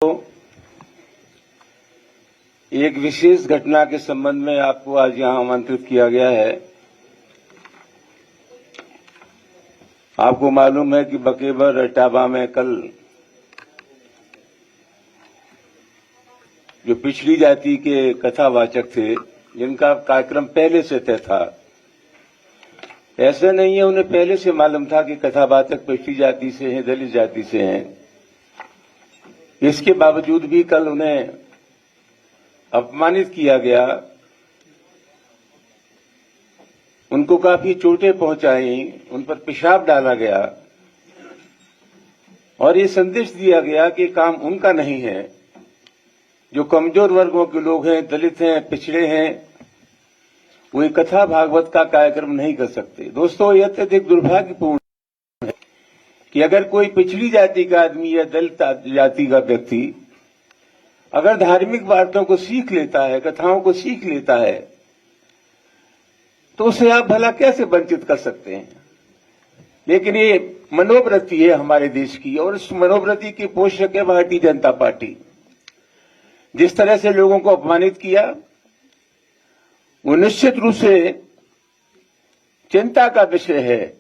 एक विशेष घटना के संबंध में आपको आज यहां आमंत्रित किया गया है। आपको मालूम है कि बकेबर इटावा में कल जो पिछड़ी जाति के कथावाचक थे, जिनका कार्यक्रम पहले से तय था, ऐसा नहीं है उन्हें पहले से मालूम था कि कथावाचक पिछड़ी जाति से हैं, दलित जाति से हैं। इसके बावजूद भी कल उन्हें अपमानित किया गया, उनको काफी चोटें पहुंचाई, उन पर पेशाब डाला गया और ये संदेश दिया गया कि काम उनका नहीं है। जो कमजोर वर्गों के लोग हैं, दलित हैं, पिछड़े हैं, वो कथा भागवत का कार्यक्रम नहीं कर सकते। दोस्तों, यह अत्यधिक दुर्भाग्यपूर्ण है कि अगर कोई पिछड़ी जाति का आदमी या दलित जाति का व्यक्ति अगर धार्मिक बातों को सीख लेता है, कथाओं को सीख लेता है, तो उसे आप भला कैसे वंचित कर सकते हैं। लेकिन ये मनोवृत्ति है हमारे देश की, और इस मनोवृत्ति की पोषक है भारतीय जनता पार्टी। जिस तरह से लोगों को अपमानित किया, वो निश्चित रूप से चिंता का विषय है।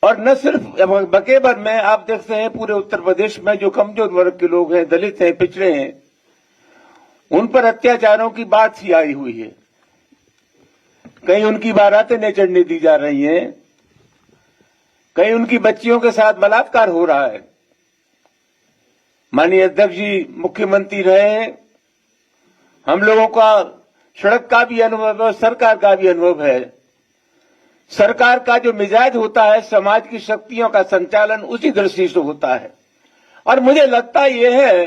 और न सिर्फ बकेबर में, आप देखते हैं पूरे उत्तर प्रदेश में जो कमजोर वर्ग के लोग हैं, दलित हैं, पिछड़े हैं, उन पर अत्याचारों की बात ही आई हुई है। कहीं उनकी बारातें नहीं चढ़ने दी जा रही हैं, कहीं उनकी बच्चियों के साथ बलात्कार हो रहा है। माननीय अध्यक्ष जी मुख्यमंत्री रहे हैं, हम लोगों का सड़क का भी अनुभव है, सरकार का भी अनुभव है। सरकार का जो मिजाज होता है, समाज की शक्तियों का संचालन उसी दृष्टि से होता है। और मुझे लगता यह है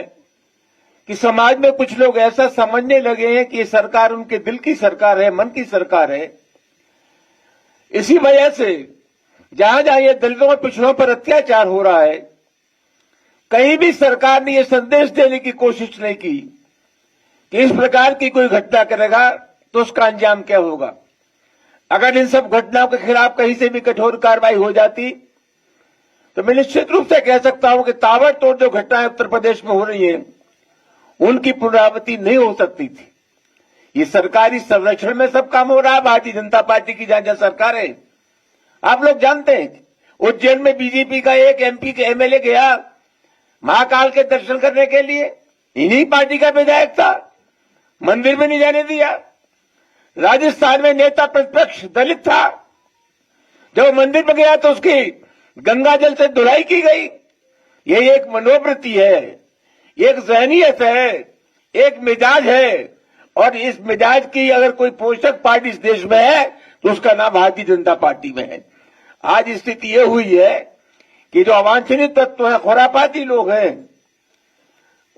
कि समाज में कुछ लोग ऐसा समझने लगे हैं कि ये सरकार उनके दिल की सरकार है, मन की सरकार है। इसी वजह से जहां जहां ये दलितों और पिछड़ों पर अत्याचार हो रहा है, कहीं भी सरकार ने यह संदेश देने की कोशिश नहीं की कि इस प्रकार की कोई घटना करेगा तो उसका अंजाम क्या होगा। अगर इन सब घटनाओं के खिलाफ कहीं से भी कठोर कार्रवाई हो जाती तो मैं निश्चित रूप से कह सकता हूं कि ताबड़तोड़ जो घटनाएं उत्तर प्रदेश में हो रही हैं, उनकी पुनरावृत्ति नहीं हो सकती थी। ये सरकारी संरक्षण में सब काम हो रहा है भारतीय जनता पार्टी की जहां जहां सरकार है। आप लोग जानते हैं, उज्जैन में बीजेपी का एक एमपी के एमएलए गया महाकाल के दर्शन करने के लिए, इन्हीं पार्टी का विधायक था, मंदिर में नहीं जाने दिया। राजस्थान में नेता प्रतिपक्ष दलित था, जब मंदिर में गया तो उसकी गंगा जल से धुलाई की गई। यह एक मनोवृत्ति है, एक ज़हनियत है, एक मिजाज है, और इस मिजाज की अगर कोई पोषक पार्टी इस देश में है तो उसका नाम भारतीय जनता पार्टी में है। आज स्थिति यह हुई है कि जो अवांछनीय तत्व है, खुरापाती लोग हैं,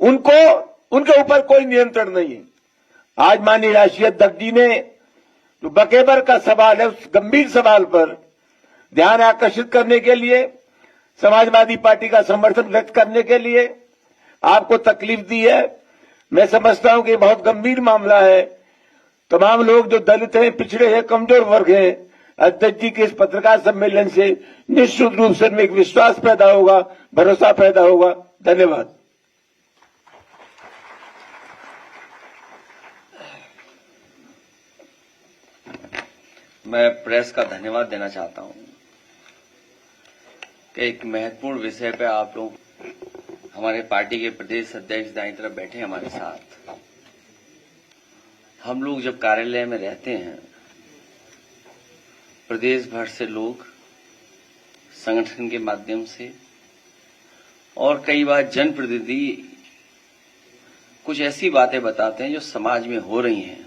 उनके ऊपर कोई नियंत्रण नहीं है। आज माननीय राष्ट्रीय अध्यक्ष जी ने जो बकेबर का सवाल है, उस गंभीर सवाल पर ध्यान आकर्षित करने के लिए, समाजवादी पार्टी का समर्थन व्यक्त करने के लिए आपको तकलीफ दी है। मैं समझता हूं कि बहुत गंभीर मामला है। तमाम लोग जो दलित हैं, पिछड़े हैं, कमजोर वर्ग हैं, अध्यक्ष जी के इस पत्रकार सम्मेलन से निश्चित रूप से एक विश्वास पैदा होगा, भरोसा पैदा होगा। धन्यवाद। मैं प्रेस का धन्यवाद देना चाहता हूं कि एक महत्वपूर्ण विषय पे आप लोग, हमारे पार्टी के प्रदेश अध्यक्ष दाईं तरफ बैठे हमारे साथ। हम लोग जब कार्यालय में रहते हैं, प्रदेश भर से लोग संगठन के माध्यम से और कई बार जनप्रतिनिधि कुछ ऐसी बातें बताते हैं जो समाज में हो रही हैं।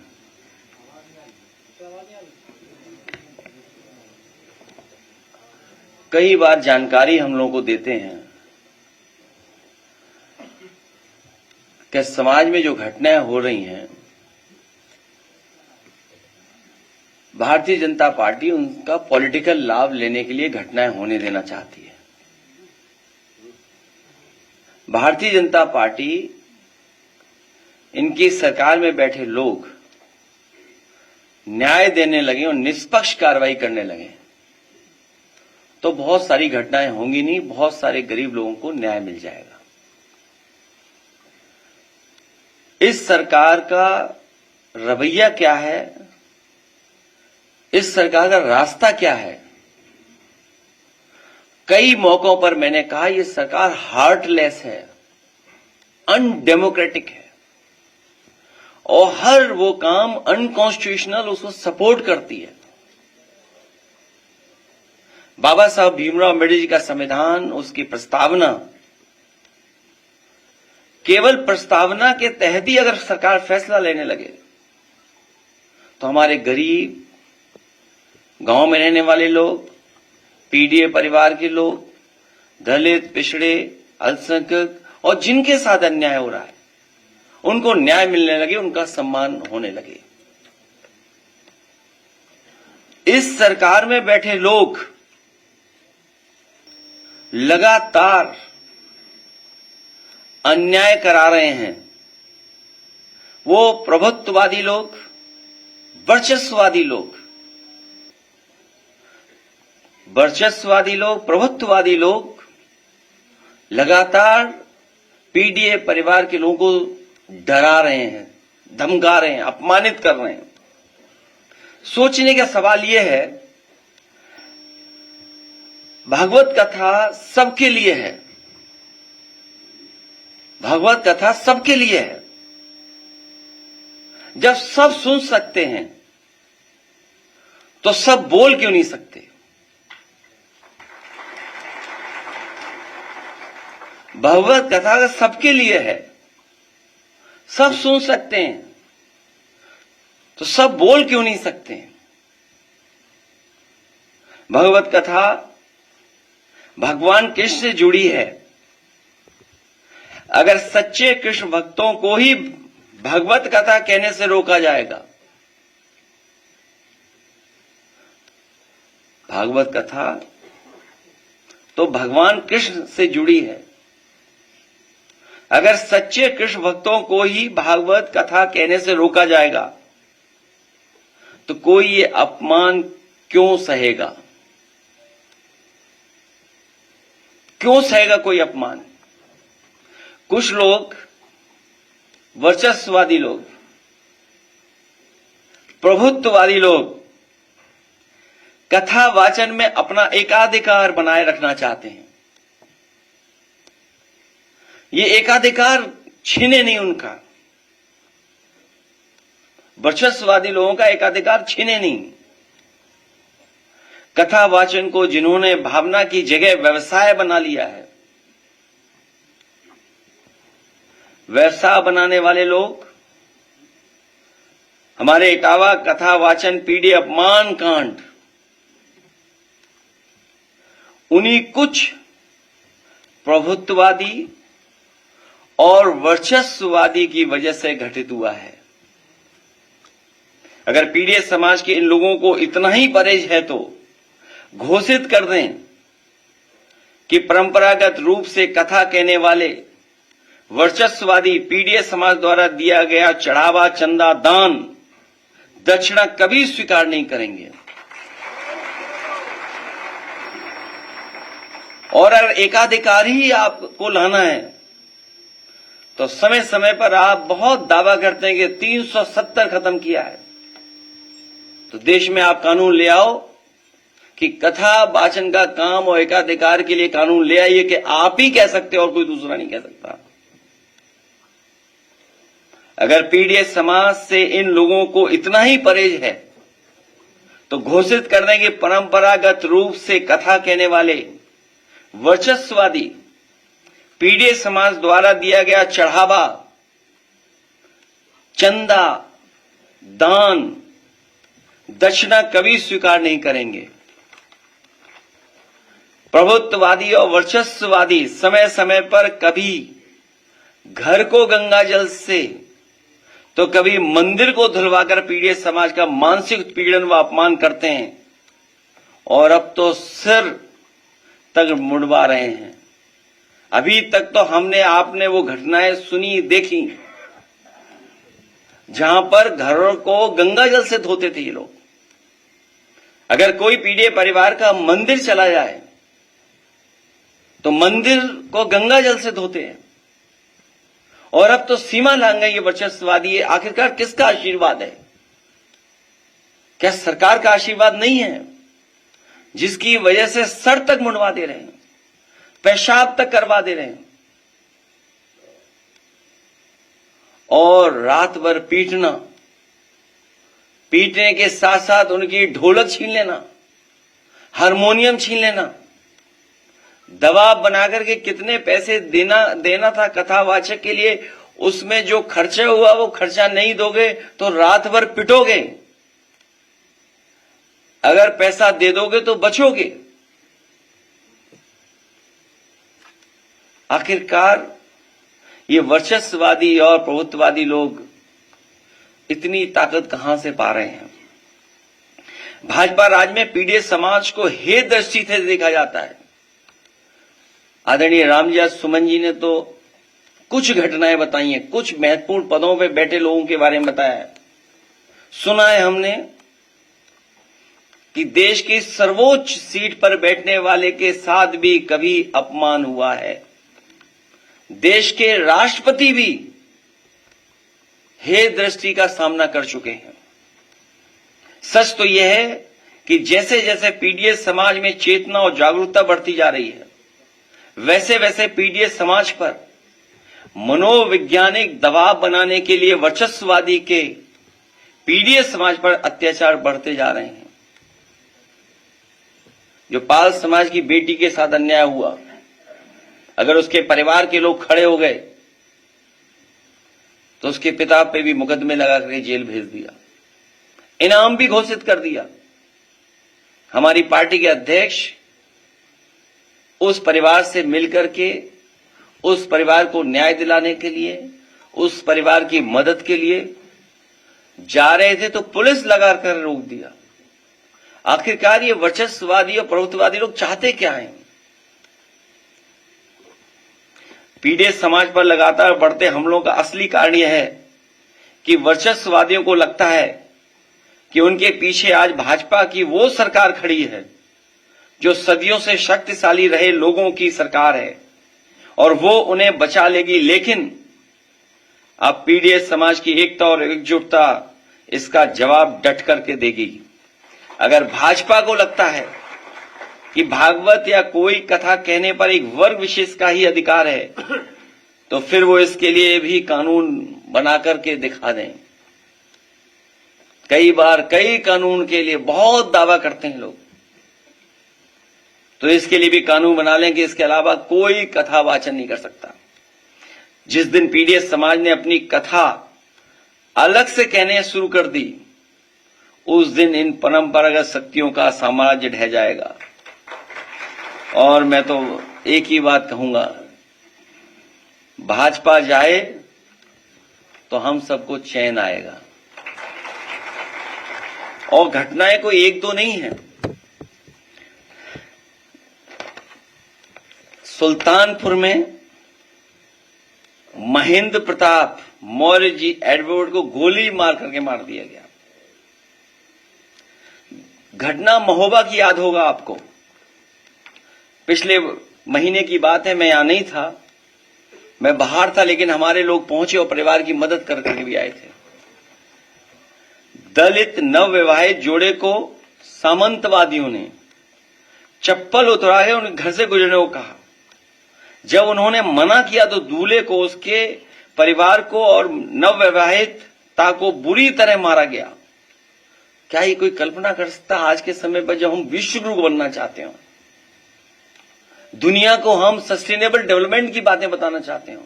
कई बार जानकारी हम लोगों को देते हैं कि समाज में जो घटनाएं हो रही हैं, भारतीय जनता पार्टी उनका पॉलिटिकल लाभ लेने के लिए घटनाएं होने देना चाहती है। भारतीय जनता पार्टी, इनकी सरकार में बैठे लोग न्याय देने लगे और निष्पक्ष कार्रवाई करने लगे तो बहुत सारी घटनाएं होंगी नहीं, बहुत सारे गरीब लोगों को न्याय मिल जाएगा। इस सरकार का रवैया क्या है, इस सरकार का रास्ता क्या है। कई मौकों पर मैंने कहा यह सरकार हार्टलेस है, अनडेमोक्रेटिक है और हर वो काम अनकॉन्स्टिट्यूशनल उसको सपोर्ट करती है। बाबा साहब भीमराव अम्बेडकर जी का संविधान, उसकी प्रस्तावना, केवल प्रस्तावना के तहत ही अगर सरकार फैसला लेने लगे तो हमारे गरीब, गांव में रहने वाले लोग, पीडीए परिवार के लोग, दलित, पिछड़े, अल्पसंख्यक और जिनके साथ अन्याय हो रहा है उनको न्याय मिलने लगे, उनका सम्मान होने लगे। इस सरकार में बैठे लोग लगातार अन्याय करा रहे हैं। वो प्रभुत्ववादी लोग, वर्चस्ववादी लोग, प्रभुत्ववादी लोग लगातार पीडीए परिवार के लोगों को डरा रहे हैं, धमका रहे हैं, अपमानित कर रहे हैं। सोचने का सवाल यह है, भागवत कथा सबके लिए है, भागवत कथा सबके लिए है। जब सब सुन सकते हैं तो सब बोल क्यों नहीं सकते? भगवत कथा सबके लिए है, सब सुन सकते हैं तो सब बोल क्यों नहीं सकते? भगवत कथा भगवान कृष्ण से जुड़ी है। अगर सच्चे कृष्ण भक्तों को ही भगवत कथा कहने से रोका जाएगा, भागवत कथा तो भगवान कृष्ण से जुड़ी है। अगर सच्चे कृष्ण भक्तों को ही भागवत कथा कहने से रोका जाएगा तो कोई ये अपमान क्यों सहेगा? क्यों सहेगा कोई अपमान? कुछ लोग, वर्चस्ववादी लोग, प्रभुत्ववादी लोग कथा वाचन में अपना एकाधिकार बनाए रखना चाहते हैं। ये एकाधिकार छीने नहीं उनका, वर्चस्ववादी लोगों का एकाधिकार छीने नहीं। कथा वाचन को जिन्होंने भावना की जगह व्यवसाय बना लिया है, व्यवसाय बनाने वाले लोग हमारे इटावा कथा वाचन पीडी अपमान कांड उन्हीं कुछ प्रभुत्ववादी और वर्चस्ववादी की वजह से घटित हुआ है। अगर पीड़ित समाज के इन लोगों को इतना ही परहेज है तो घोषित कर दें कि परंपरागत रूप से कथा कहने वाले वर्चस्ववादी पीड़ित समाज द्वारा दिया गया चढ़ावा, चंदा, दान, दक्षिणा कभी स्वीकार नहीं करेंगे। और अगर एकाधिकार ही आपको लाना है तो समय समय पर आप बहुत दावा करते हैं कि 370 खत्म किया है, तो देश में आप कानून ले आओ कि कथा वाचन का काम और एकाधिकार के लिए कानून ले आइए कि आप ही कह सकते और कोई दूसरा नहीं कह सकता। अगर पीड़ित समाज से इन लोगों को इतना ही परहेज है तो घोषित कर दें कि परंपरागत रूप से कथा कहने वाले वर्चस्ववादी पीड़ित समाज द्वारा दिया गया चढ़ावा, चंदा, दान, दक्षिणा कभी स्वीकार नहीं करेंगे। प्रभुत्ववादी और वर्चस्ववादी समय समय पर कभी घर को गंगा जल से तो कभी मंदिर को धुलवाकर पीड़ित समाज का मानसिक उत्पीड़न व अपमान करते हैं और अब तो सिर तक मुड़वा रहे हैं। अभी तक तो हमने आपने वो घटनाएं सुनी, देखी जहां पर घरों को गंगा जल से धोते थे ये लोग। अगर कोई पीड़ित परिवार का मंदिर चला जाए तो मंदिर को गंगा जल से धोते हैं और अब तो सीमा लांघ गई ये वर्चस्ववादी। ये आखिरकार किसका आशीर्वाद है? क्या सरकार का आशीर्वाद नहीं है, जिसकी वजह से सर तक मुंडवा दे रहे हैं, पेशाब तक करवा दे रहे हैं, और रात भर पीटना, पीटने के साथ साथ उनकी ढोलक छीन लेना, हारमोनियम छीन लेना, दबाव बनाकर के कितने पैसे देना था कथावाचक के लिए, उसमें जो खर्चा हुआ वो खर्चा नहीं दोगे तो रात भर पिटोगे, अगर पैसा दे दोगे तो बचोगे। आखिरकार ये वर्चस्ववादी और प्रभुत्ववादी लोग इतनी ताकत कहां से पा रहे हैं? भाजपा राज में पीड़ित समाज को हे दृष्टि से देखा जाता है। आदरणीय रामजी सुमन जी ने तो कुछ घटनाएं बताई हैं, कुछ महत्वपूर्ण पदों पे बैठे लोगों के बारे में बताया है। सुना है हमने कि देश की सर्वोच्च सीट पर बैठने वाले के साथ भी कभी अपमान हुआ है। देश के राष्ट्रपति भी हे दृष्टि का सामना कर चुके हैं। सच तो यह है कि जैसे जैसे पीडीएस समाज में चेतना और जागरूकता बढ़ती जा रही है, वैसे वैसे पीडीएस समाज पर मनोवैज्ञानिक दबाव बनाने के लिए वर्चस्ववादी के पीडीएस समाज पर अत्याचार बढ़ते जा रहे हैं। जो पाल समाज की बेटी के साथ अन्याय हुआ, अगर उसके परिवार के लोग खड़े हो गए तो उसके पिता पे भी मुकदमे लगा करके जेल भेज दिया, इनाम भी घोषित कर दिया। हमारी पार्टी के अध्यक्ष उस परिवार से मिलकर के उस परिवार को न्याय दिलाने के लिए, उस परिवार की मदद के लिए जा रहे थे तो पुलिस लगाकर रोक दिया। आखिरकार ये वर्चस्ववादी और प्रभुत्ववादी लोग चाहते क्या हैं? पीड़ित समाज पर लगातार बढ़ते हमलों का असली कारण यह है कि वर्चस्ववादियों को लगता है कि उनके पीछे आज भाजपा की वो सरकार खड़ी है जो सदियों से शक्तिशाली रहे लोगों की सरकार है और वो उन्हें बचा लेगी। लेकिन अब पीड़ित समाज की एकता और एकजुटता इसका जवाब डट करके देगी। अगर भाजपा को लगता है कि भागवत या कोई कथा कहने पर एक वर्ग विशेष का ही अधिकार है, तो फिर वो इसके लिए भी कानून बना करके दिखा दें। कई बार कई कानून के लिए बहुत दावा करते हैं लोग, तो इसके लिए भी कानून बना लें कि इसके अलावा कोई कथा वाचन नहीं कर सकता। जिस दिन पीड़ित समाज ने अपनी कथा अलग से कहने शुरू कर दी, उस दिन इन परंपरागत शक्तियों का साम्राज्य ढह जाएगा। और मैं तो एक ही बात कहूंगा, भाजपा जाए तो हम सबको चैन आएगा। और घटनाएं कोई एक दो नहीं है। सुल्तानपुर में महेंद्र प्रताप मौर्य जी एडवर्ड को गोली मार करके मार दिया गया। घटना महोबा की याद होगा आपको। पिछले महीने की बात है, मैं यहां नहीं था, मैं बाहर था, लेकिन हमारे लोग पहुंचे और परिवार की मदद करके भी आए थे। दलित नवविवाहित जोड़े को सामंतवादियों ने चप्पल उतरा के उनके घर से गुजरने को कहा। जब उन्होंने मना किया तो दूल्हे को, उसके परिवार को और नवविवाहिता को बुरी तरह मारा गया। क्या ये कोई कल्पना कर सकता आज के समय पर, जब हम विश्व गुरु बनना चाहते हो, दुनिया को हम सस्टेनेबल डेवलपमेंट की बातें बताना चाहते हो,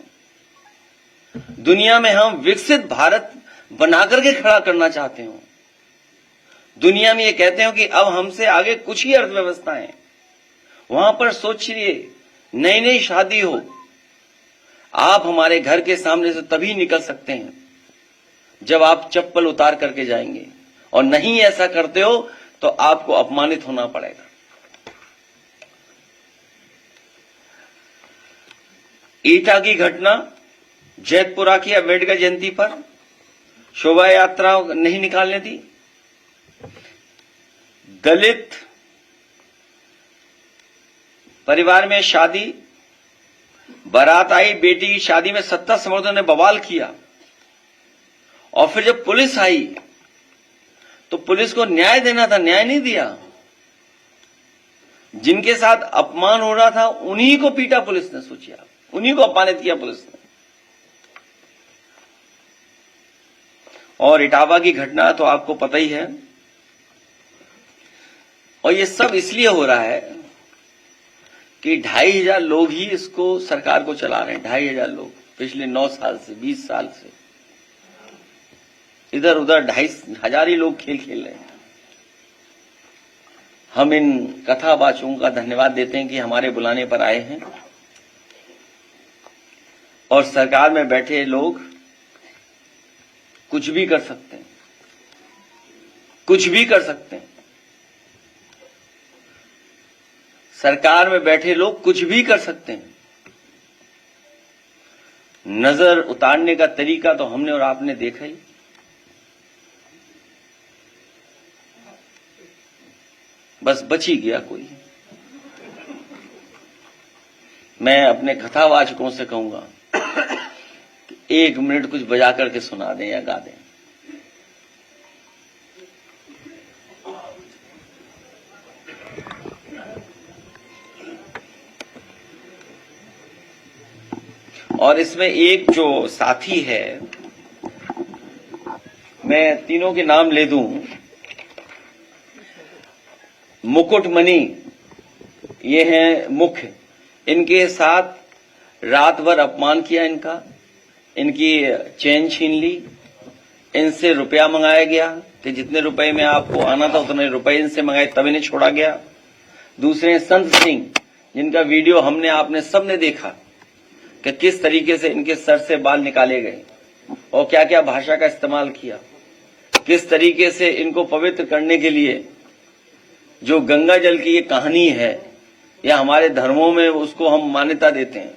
दुनिया में हम विकसित भारत बनाकर के खड़ा करना चाहते हो, दुनिया में ये कहते हो कि अब हमसे आगे कुछ ही अर्थव्यवस्थाएं, वहां पर सोचिए नई नई शादी हो, आप हमारे घर के सामने से तभी निकल सकते हैं जब आप चप्पल उतार करके जाएंगे, और नहीं ऐसा करते हो तो आपको अपमानित होना पड़ेगा। ईटा की घटना, जैतपुरा की अम्बेडकर जयंती पर शोभा यात्रा नहीं निकालने दी, दलित परिवार में शादी, बारात आई, बेटी की शादी में सत्ता समर्थकों ने बवाल किया, और फिर जब पुलिस आई तो पुलिस को न्याय देना था, न्याय नहीं दिया। जिनके साथ अपमान हो रहा था उन्हीं को पीटा पुलिस ने, सोचिए आप, उन्हीं को अपमानित किया पुलिस ने। और इटावा की घटना तो आपको पता ही है, और ये सब इसलिए हो रहा है कि 2,500 लोग ही इसको, सरकार को चला रहे हैं। 2,500 लोग पिछले 9 साल से, 20 साल से इधर उधर 2,500 ही लोग खेल खेल रहे हैं। हम इन कथावाचकों का धन्यवाद देते हैं कि हमारे बुलाने पर आए हैं, और सरकार में बैठे लोग कुछ भी कर सकते हैं, कुछ भी कर सकते हैं। सरकार में बैठे लोग कुछ भी कर सकते हैं। नजर उतारने का तरीका तो हमने और आपने देखा ही। बस बच ही गया कोई। मैं अपने कथावाचकों से कहूंगा कि 1 मिनट कुछ बजा करके सुना दें या गा दें। और इसमें एक जो साथी है, मैं तीनों के नाम ले दूं। मुकुटमणि, ये हैं मुख्य, इनके साथ रात भर अपमान किया इनका, इनकी चेन छीन ली, इनसे रुपया मंगाया गया कि जितने रुपए में आपको आना था उतने रुपए इनसे मंगाए, तब इन्हें छोड़ा गया। दूसरे संत सिंह, जिनका वीडियो हमने आपने सबने देखा कि किस तरीके से इनके सर से बाल निकाले गए और क्या क्या भाषा का इस्तेमाल किया, किस तरीके से इनको पवित्र करने के लिए जो गंगा जल की ये कहानी है, या हमारे धर्मों में उसको हम मान्यता देते हैं,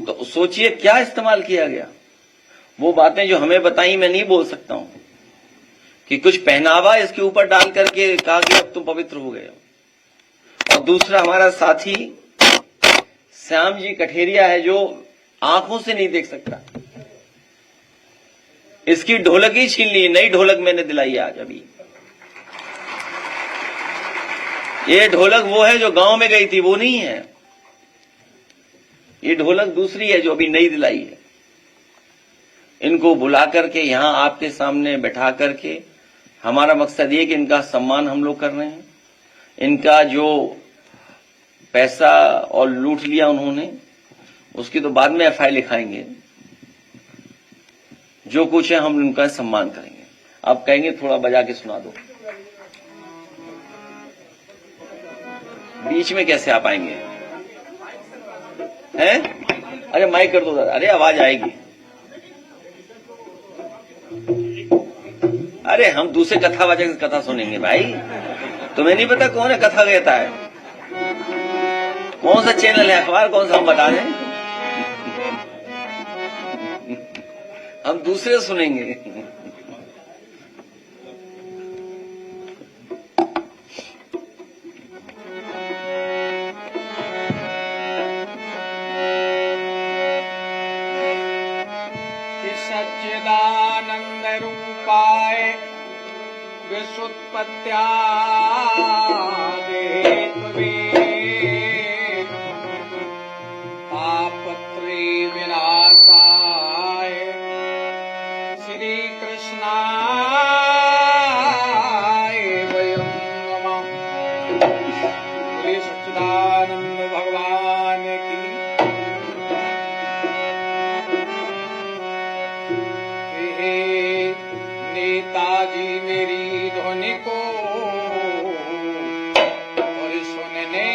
तो सोचिए क्या इस्तेमाल किया गया। वो बातें जो हमें बताई मैं नहीं बोल सकता हूं, कि कुछ पहनावा इसके ऊपर डाल करके कहा कि अब तुम पवित्र हो गए। और दूसरा हमारा साथी श्याम जी कठेरिया है, जो आंखों से नहीं देख सकता, इसकी ढोलक ही छीन ली, नई ढोलक मैंने दिलाई आज अभी। ये ढोलक वो है जो गांव में गई थी, वो नहीं है। ये ढोलक दूसरी है जो अभी नई दिलाई है। इनको बुला करके यहां आपके सामने बैठा करके हमारा मकसद ये कि इनका सम्मान हम लोग कर रहे हैं। इनका जो पैसा और लूट लिया उन्होंने, उसकी तो बाद में एफआईआर लिखाएंगे। जो कुछ है हम उनका सम्मान करेंगे। आप कहेंगे थोड़ा बजा के सुना दो, बीच में कैसे आप आएंगे? हैं? अरे माइक कर दो दादा, अरे आवाज आएगी। अरे हम दूसरे कथावाचक से कथा सुनेंगे भाई। तुम्हें नहीं पता कौन है कथा कहता है? कौन सा चैनल है, अखबार कौन सा, हम बता दें। हम दूसरे सुनेंगे। सच्चिदानंद रूपाय विश्वोत्पत्त्यादिहेतवे तापत्रय विनाशाय श्री कृष्णाय वयं नमः। श्री सच्चिदानंद भगवान की। नेताजी मेरी ध्वनि को और सुनने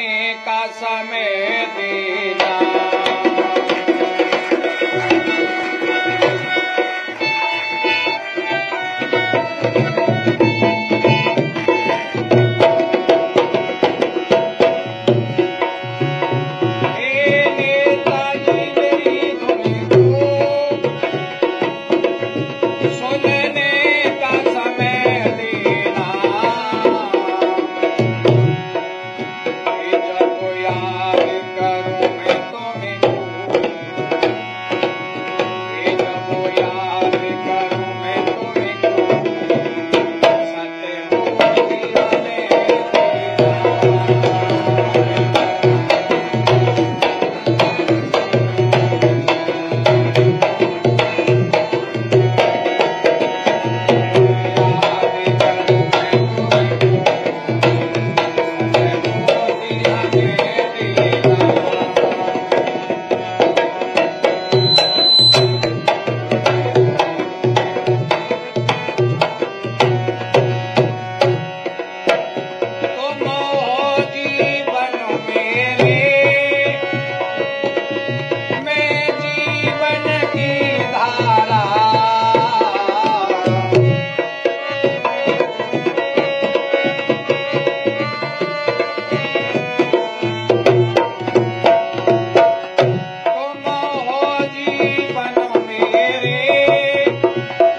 जीवन मेरे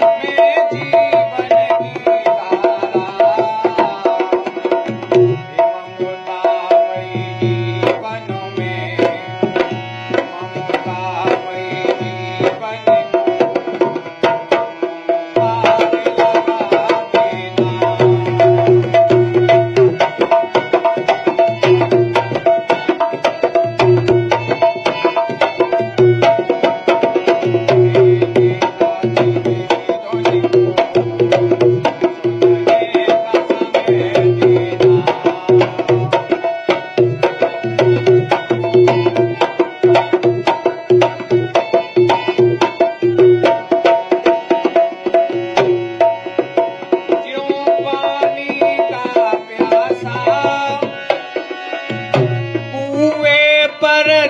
मैं जीवन की धारा ममतामयी जीवन में ममतामयी जीवन पार लगा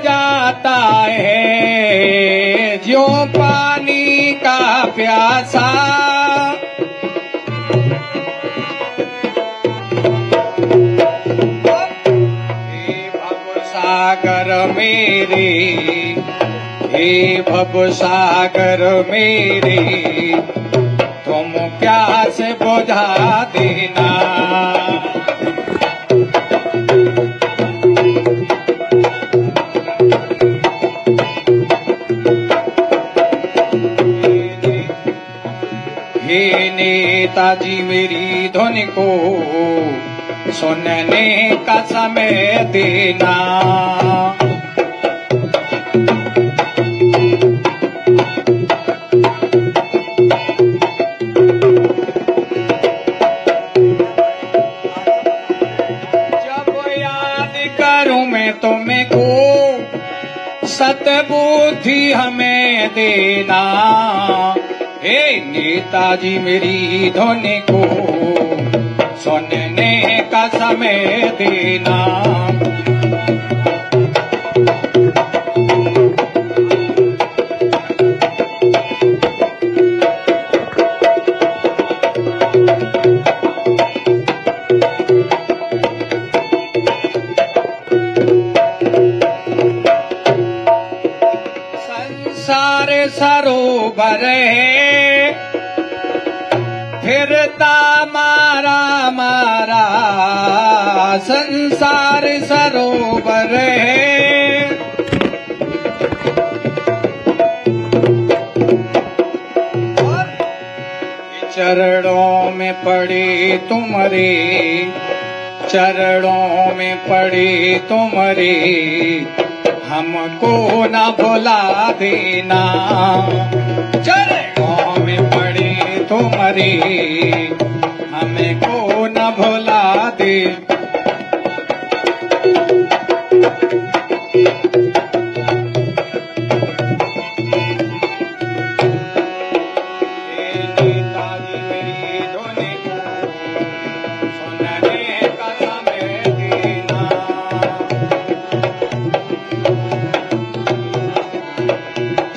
जाता है जो पानी का प्यासा हे भवसागर मेरे हे भवसागर मेरे तुम प्यास बुझा देना हे नेताजी मेरी धुन को सुनने का समय देना जब याद करूं मैं तुमको सतबुद्धि हमें देना हे नेताजी मेरी ध्वनि को सुनने का समय देना संसार सरोवर है फिरता मारा मारा संसार सरोवर है चरणों में पड़े तुम्हारे चरणों में पड़े तुम्हारे हमको न भुला देना चरणों में पड़े तुम्हारे हमको न भुला दे नेताजी मेरी ध्वनि को सुनने का समय देना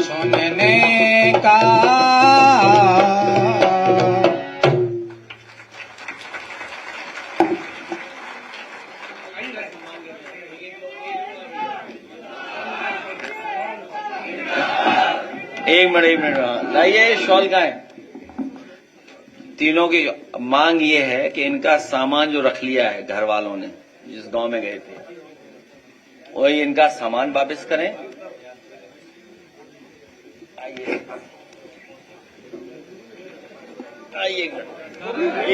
सुनने का एक मिनट लाइए शॉल का है। तीनों की मांग ये है कि इनका सामान जो रख लिया है घर वालों ने जिस गांव में गए थे वही इनका सामान वापस करें। आइए आइए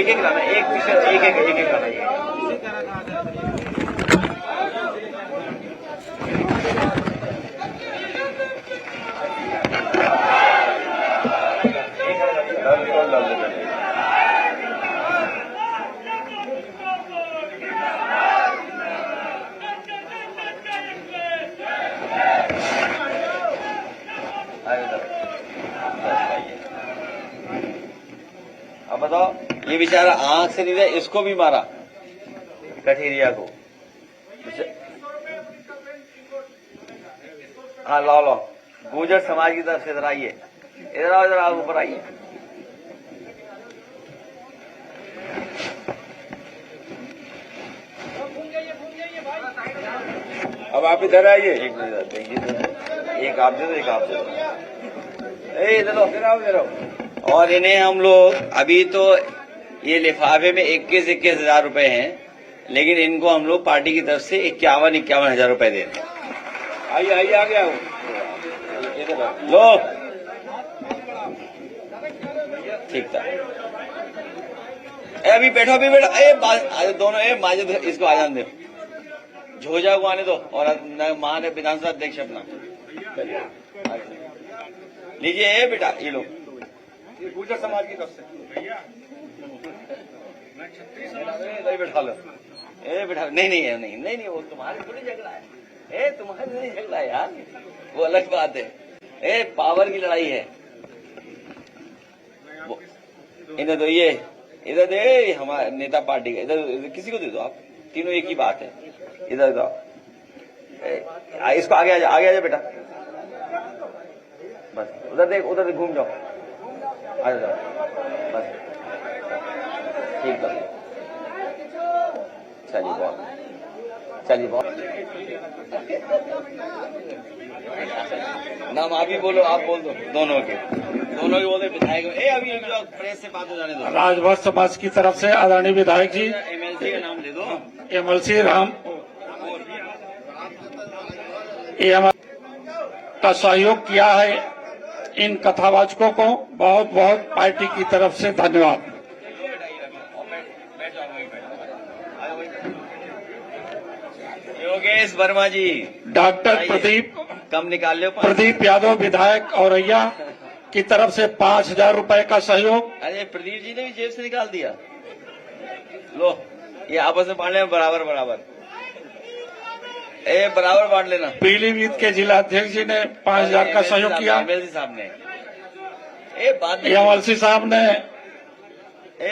एक एक लाना एक पीछे एक लाना अब बताओ ये बेचारा आंख से नहीं रहा इसको भी मारा कठेरिया को। हाँ लाओ लाओ गुर्जर समाज की तरफ से इधर आइए इधर आओ ऊपर आइए। अब आप इधर आइए। एक मिनट एक आप दे दो एक आप दे दो। इधर आओ। और इन्हें हम लोग अभी तो ये लिफाफे में 21 हजार रुपए हैं, लेकिन इनको हम लोग पार्टी की तरफ से 51 हजार रुपए दे रहे हैं। आइए आ गया लो, ठीक था। अभी बैठो दोनों माजिद इसको आ जाने दो, झोजा को आने दो, और मां ने विधानसभा अध्यक्ष अपना लीजिए। बेटा ये लो, गुर्जर समाज की तरफ से बैठा लो। बैठा नहीं, वो तुम्हारी थोड़ी झगड़ा है। तुम्हारी नहीं झगड़ा है यार, वो अलग बात है। पावर की लड़ाई है। इधर दो, ये इधर दे, हमारे नेता पार्टी का इधर किसी को दे दो आप, तीनों एक ही बात है। इधर दो, इसको आगे आ जा बेटा, बस उधर देख घूम जाओ, आ जाओ बस, ठीक है। चलिए बहुत नाम आप ही बोलो, आप बोल दो, दोनों के बोल दो। विधायक अभी जो प्रेस से बात हो जाने दो। राजभर समाज की तरफ से आदरणीय विधायक जी एमएलसी का नाम दे दो। एमएलसी राम का सहयोग किया है। इन कथावाचकों को बहुत बहुत पार्टी की तरफ से धन्यवाद। योगेश वर्मा जी, डॉक्टर प्रदीप कम निकाल लो। प्रदीप यादव विधायक औरैया की तरफ से 5,000 रुपए का सहयोग। अरे प्रदीप जी ने भी जेब से निकाल दिया। लो, ये आपस में बांट लेना बराबर बराबर बांट लेना। पीलीभीत के जिला अध्यक्ष जी ने 5,000 का सहयोग किया। एमएलसी साहब ने एमएलसी साहब ने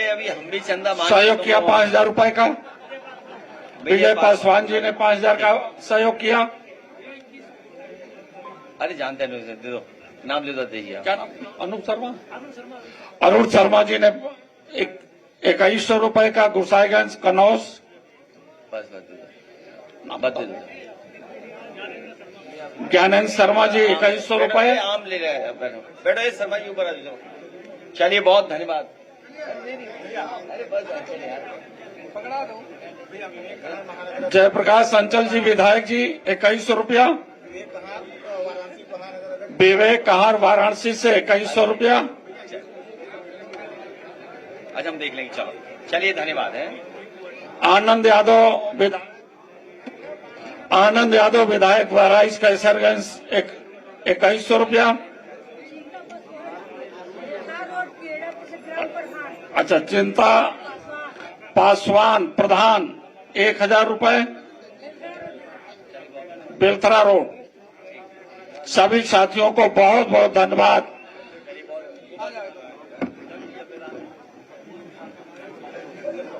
अभी हम भी चंदा सहयोग किया 5,000 रुपए का। विजय पासवान जी ने 5,000 का सहयोग किया। अरे जानते हैं, दे दो, नाम दे दो, दीजिए। क्या नाम? अनूप शर्मा। अरुण शर्मा जी ने 2100 रुपए का। गुसाईगंज कनौज बस दे दो। ज्ञानेंद्र शर्मा जी 2100 रुपए। आम ले रहे हैं, बैठो ये शर्मा जी ऊपर आ जाओ। चलिए बहुत धन्यवाद। अरे बस पकड़ा दो। जयप्रकाश अंचल जी विधायक जी 2100 रुपया। विवेक कहार वाराणसी से 2100 रुपया। अच्छा हम देख लेंगे, चलो चलिए धन्यवाद है। आनंद यादव विधायक बहराइच कैसरगंज 2100 रुपया। अच्छा, चिंता पासवान प्रधान 1,000 रुपए। बेलथरा रोड। सभी साथियों को बहुत बहुत धन्यवाद।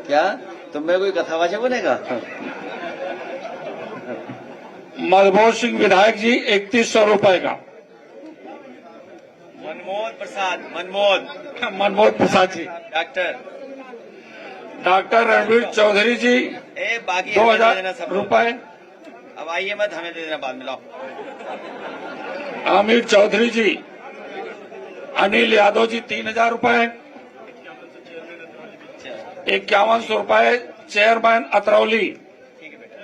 क्या तुम्हें कोई कथावाचक बनेगा? मधुबोध सिंह विधायक जी 3100 रुपए का। मनमोहन प्रसाद जी। डॉक्टर रणवीर चौधरी जी बाकी 2,000 रुपए। अब आइए मत, हमें दे देना बाद में। लाओ। आमिर चौधरी जी। अनिल यादव जी 3,000 रुपए। 5100 रुपए चेयरमैन अतरौली। ठीक है बेटा।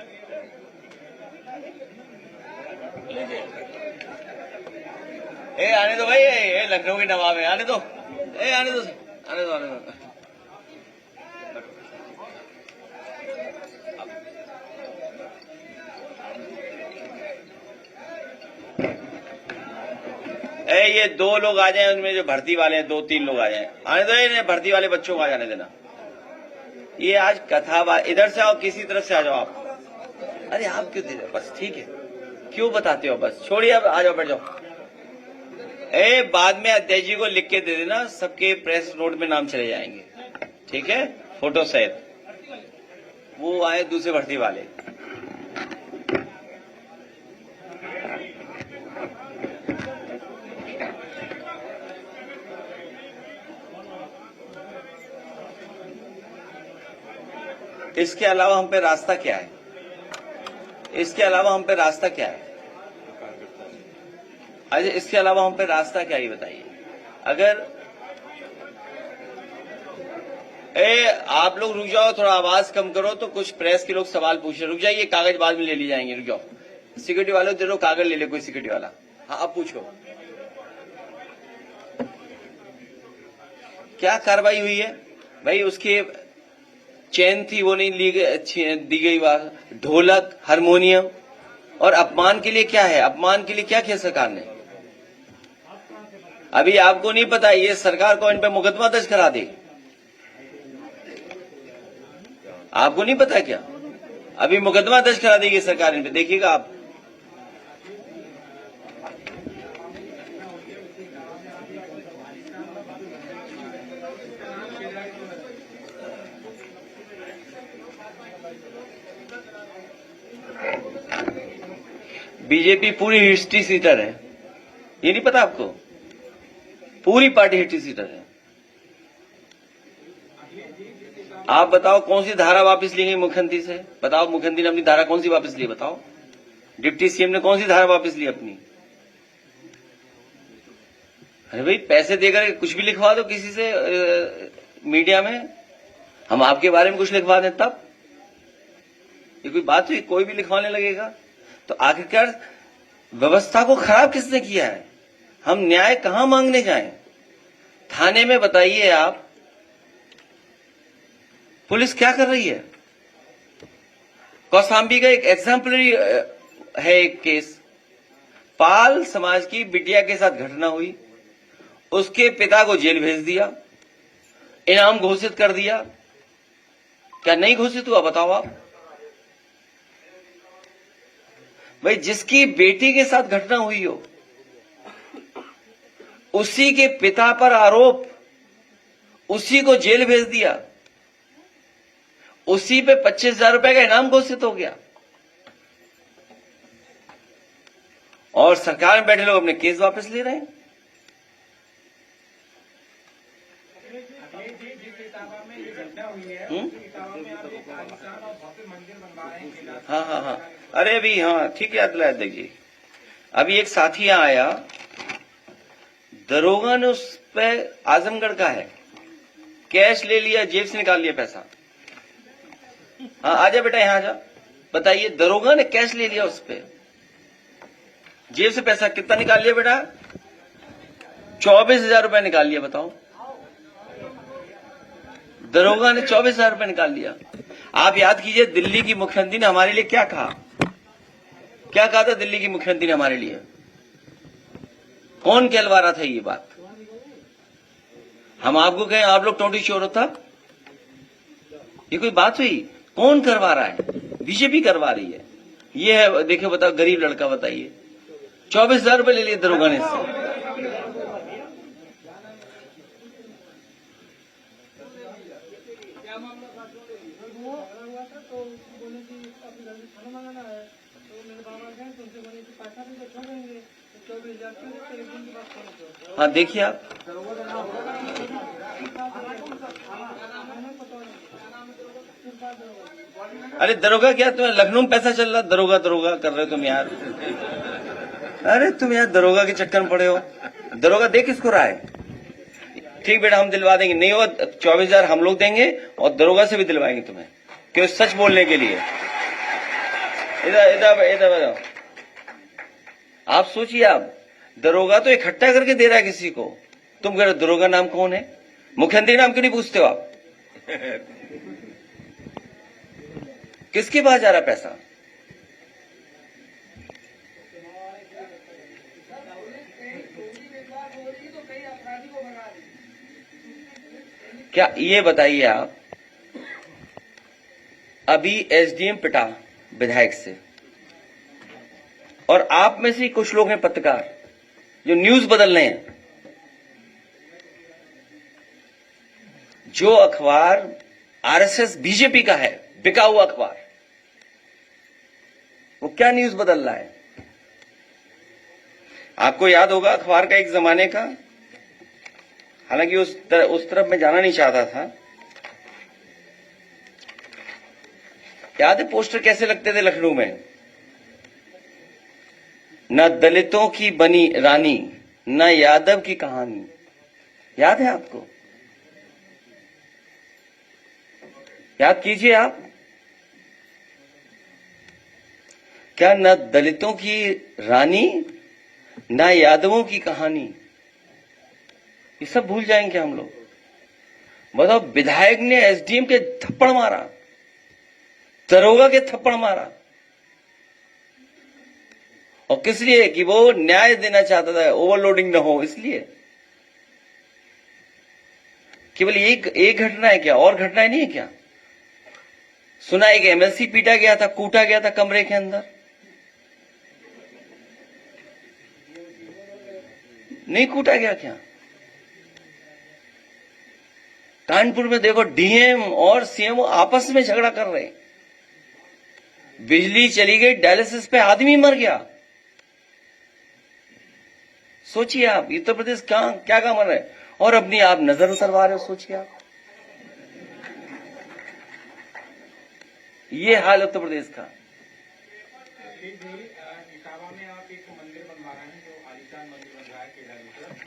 आने दो भाई, लखनऊ के नवाब है, आने दो। आने दो। ये 2 लोग आ जाएं, उनमें जो भर्ती वाले हैं 2-3 लोग आ जाएं। आने दो, इन्हें भर्ती वाले बच्चों को आ जाने देना। ये आज कथा इधर से आओ, किसी तरफ से आ जाओ आप। अरे आप क्यों दे रहे हो? बस ठीक है, क्यों बताते हो? बस छोड़िए, अब आ जाओ, बैठ जाओ। बाद में अध्यक्ष जी को लिख के दे देना, सबके प्रेस नोट में नाम चले जाएंगे, ठीक है, फोटो सहित। वो आए दूसरे भर्ती वाले। इसके अलावा हम पे रास्ता क्या है? अच्छा, इसके अलावा हम पे रास्ता क्या ही बताइए। अगर आप लोग रुक जाओ, थोड़ा आवाज कम करो, तो कुछ प्रेस के लोग सवाल पूछ रहे। रुक जाइए, कागज बाद में ले ली जाएंगे। रुक जाओ, सिक्योरिटी वालों दे दो कागज, ले ले कोई सिक्योरिटी वाला। हाँ, अब पूछो क्या कार्रवाई हुई है। भाई उसकी चैन थी वो नहीं दी गई, बात ढोलक हारमोनियम। और अपमान के लिए क्या है, अपमान के लिए क्या किया सरकार ने। अभी आपको नहीं पता, ये सरकार को इन पे मुकदमा दर्ज करा दे। आपको नहीं पता क्या, अभी मुकदमा दर्ज करा देगी सरकार इन पे, देखिएगा आप। बीजेपी पूरी हिस्ट्री सीटर है, ये नहीं पता आपको। पूरी पार्टी हिस्ट्री सीटर है। आप बताओ कौन सी धारा वापस ली गई मुख्यमंत्री से। बताओ मुख्यमंत्री ने अपनी धारा कौन सी वापस ली, बताओ। डिप्टी सीएम ने कौन सी धारा वापस ली अपनी। अरे भाई, पैसे देकर कुछ भी लिखवा दो किसी से मीडिया में, हम आपके बारे में कुछ लिखवा दें तब। ये कोई बात हुई, कोई भी लिखवाने लगेगा। तो आखिरकार व्यवस्था को खराब किसने किया है। हम न्याय कहां मांगने जाएं। थाने में बताइए आप, पुलिस क्या कर रही है। कौशाम्बी का एक एग्जाम्पलरी है एक केस। पाल समाज की बिटिया के साथ घटना हुई, उसके पिता को जेल भेज दिया, इनाम घोषित कर दिया। क्या नहीं घोषित हुआ, बताओ आप। भाई, जिसकी बेटी के साथ घटना हुई हो, उसी के पिता पर आरोप, उसी को जेल भेज दिया, उसी पे 25,000 रुपए का इनाम घोषित हो गया, और सरकार में बैठे लोग अपने केस वापस ले रहे हैं। हाँ हाँ हाँ, अरे अभी, हाँ ठीक है, याद दिलाया। देखिए, अभी एक साथी यहां आया, दरोगा ने उस पे, आजमगढ़ का है, कैश ले लिया, जेब से निकाल लिया पैसा। हाँ, आजा बेटा, यहां आजा। बताइए, दरोगा ने कैश ले लिया उस पे, जेब से पैसा कितना निकाल लिया बेटा। 24,000 रुपए निकाल लिया। बताओ, दरोगा ने 24,000 रुपए निकाल लिया। आप याद कीजिए, दिल्ली की मुख्यमंत्री ने हमारे लिए क्या कहा। क्या कहा था दिल्ली की मुख्यमंत्री ने हमारे लिए। कौन कहलवा रहा था ये बात। हम आपको कहें आप लोग टोटी चोर होता, ये कोई बात हुई। कौन करवा रहा है, बीजेपी करवा रही है। ये है, देखो बताओ, गरीब लड़का। बताइए, 24,000 रुपए ले लिए दरोगा ने इससे। हाँ, देखिए आप, अरे दरोगा क्या, तुम्हें लखनऊ में पैसा चल रहा, दरोगा दरोगा कर रहे हो तुम यार। अरे तुम यार दरोगा के चक्कर में पड़े हो। दरोगा दे किसको रहा है। ठीक बेटा, हम दिलवा देंगे, नहीं होगा 24,000 हम लोग देंगे, और दरोगा से भी दिलवाएंगे तुम्हें, क्यों, सच बोलने के लिए। इधर इधर इधर, आप सोचिए, आप दरोगा तो इकट्ठा करके दे रहा है किसी को। तुम कह रहे हो दरोगा नाम कौन है, मुख्यमंत्री नाम क्यों नहीं पूछते हो आप। किसके पास जा रहा पैसा। क्या ये बताइए आप, अभी एसडीएम पिटा विधायक से, और आप में से कुछ लोग हैं पत्रकार जो न्यूज बदल रहे हैं। जो अखबार आरएसएस बीजेपी का है, बिका हुआ अखबार, वो क्या न्यूज बदल रहा है। आपको याद होगा अखबार का एक जमाने का, हालांकि उस तरफ मैं जाना नहीं चाहता था। याद है पोस्टर कैसे लगते थे लखनऊ में। न दलितों की बनी रानी, न यादव की कहानी। याद है आपको? याद कीजिए आप। क्या न दलितों की रानी, न यादवों की कहानी, ये सब भूल जाएंगे हम लोग? बताओ, विधायक ने एसडीएम के थप्पड़ मारा, दरोगा के थप्पड़ मारा, और किस लिए? कि वो न्याय देना चाहता था, ओवरलोडिंग न हो इसलिए। केवल एक घटना है क्या? और घटनाएं नहीं है क्या? सुना एक एमएलसी पीटा गया था, कूटा गया था कमरे के अंदर, नहीं कूटा गया क्या? कानपुर में देखो, डीएम और सीएम आपस में झगड़ा कर रहे, बिजली चली गई, डायलिसिस पे आदमी मर गया। सोचिए आप, उत्तर प्रदेश क्या काम कर रहे हैं, और अपनी आप नजर उतरवा रहे हो। सोचिए आप, ये हाल उत्तर प्रदेश का।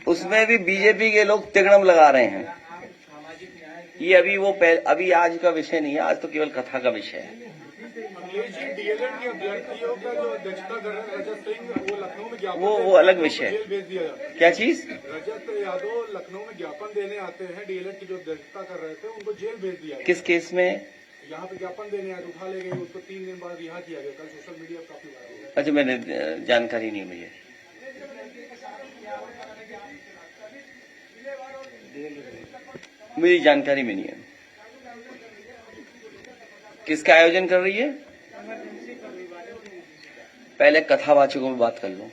उसमें भी बीजेपी के लोग तिगड़म लगा रहे हैं। ये अभी आज का विषय नहीं है, आज तो केवल कथा का विषय है। डीएलएड के अभ्यर्थियों का जो अध्यक्षता कर रहे हैं रजत सिंह, वो लखनऊ में ज्ञापन वो अलग विषय है। जेल भेज दिया जाता है। क्या चीज? रजत यादव लखनऊ में ज्ञापन देने आते हैं, डीएलएड की जो अध्यक्षता कर रहे थे उनको जेल भेज दिया। किस केस में? यहाँ पे ज्ञापन देने आए, उठा ले गए, उसको 3 दिन बाद रिहा किया गया। कल सोशल मीडिया पर काफी वायरल हुआ। अच्छा, मैंने जानकारी नहीं मुझे। मेरी जानकारी में नहीं है। किसका आयोजन कर रही है? पहले कथावाचकों में बात कर लो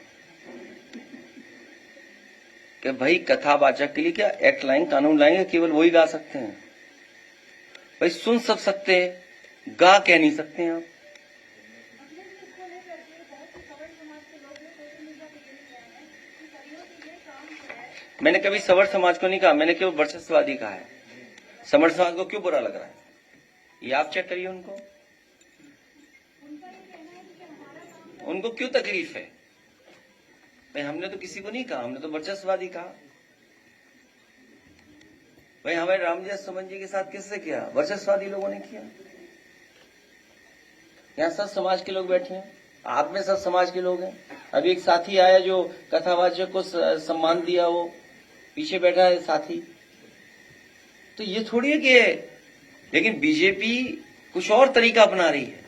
कि भाई कथावाचक के लिए क्या एक्ट लाएंगे, कानून लाएंगे? केवल वही गा सकते हैं भाई, सुन सब सकते हैं, गा कह नहीं सकते हैं आप। मैंने कभी सवर समाज को नहीं कहा, मैंने केवल वर्चस्ववादी कहा है। सवर समाज को क्यों बुरा लग रहा है, ये आप चेक करिए। उनको क्यों तकलीफ है? भाई हमने तो किसी को नहीं कहा, हमने तो वर्चस्ववादी कहा। भाई हमारे रामजय सुमन जी के साथ किससे किया? वर्चस्ववादी लोगों ने किया। यहाँ सब समाज के लोग बैठे हैं, आप में सब समाज के लोग हैं। अभी एक साथी आया जो कथावाचक को सम्मान दिया, वो पीछे बैठा है साथी। तो ये थोड़ी है कि, लेकिन बीजेपी कुछ और तरीका अपना रही है।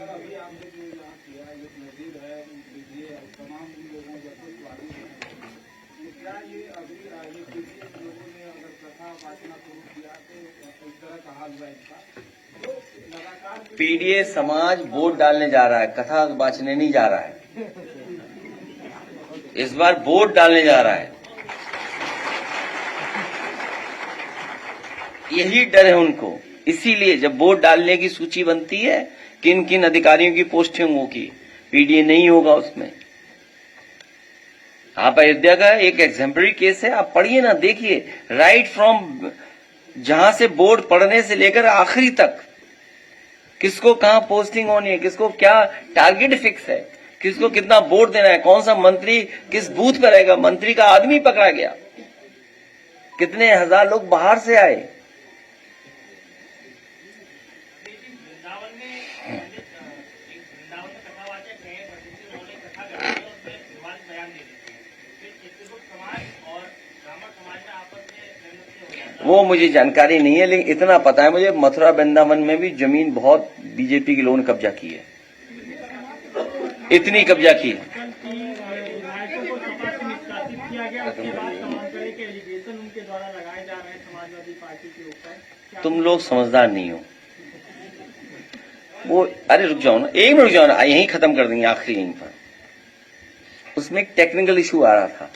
अभी आपने जो यहाँ किया, ये मस्जिद है, ये तमाम लोगों तो क्या ये अभी ये कुछ लोगों ने अगर कथा वाचना शुरू किया तो इस तरह का हाल हुआ इसका? लगातार पीडीए समाज वोट डालने जा रहा है, कथा वाचने नहीं जा रहा है। इस बार वोट डालने जा रहा है, यही डर है उनको। इसीलिए जब वोट डालने की सूची बनती है, किन किन अधिकारियों की पोस्टिंग होगी, पीडीए नहीं होगा उसमें। आप अयोध्या का एक एग्जाम्पलरी केस है, आप पढ़िए ना, देखिए। राइट फ्रॉम जहां से बोर्ड पढ़ने से लेकर आखिरी तक, किसको कहां पोस्टिंग होनी है, किसको क्या टारगेट फिक्स है, किसको कितना वोट देना है, कौन सा मंत्री किस बूथ पर रहेगा। मंत्री का आदमी पकड़ा गया, कितने हजार लोग बाहर से आए। वो मुझे जानकारी नहीं है, लेकिन इतना पता है मुझे, मथुरा वृंदावन में भी जमीन बहुत बीजेपी के लोगों ने कब्जा की है, इतनी कब्जा की है। तुम लोग समझदार नहीं हो। वो अरे रुक जाओ ना, एक मिनट रुक जाओ ना, यहीं खत्म कर देंगे आखिरी यहीं पर। उसमें एक टेक्निकल इशू आ रहा था,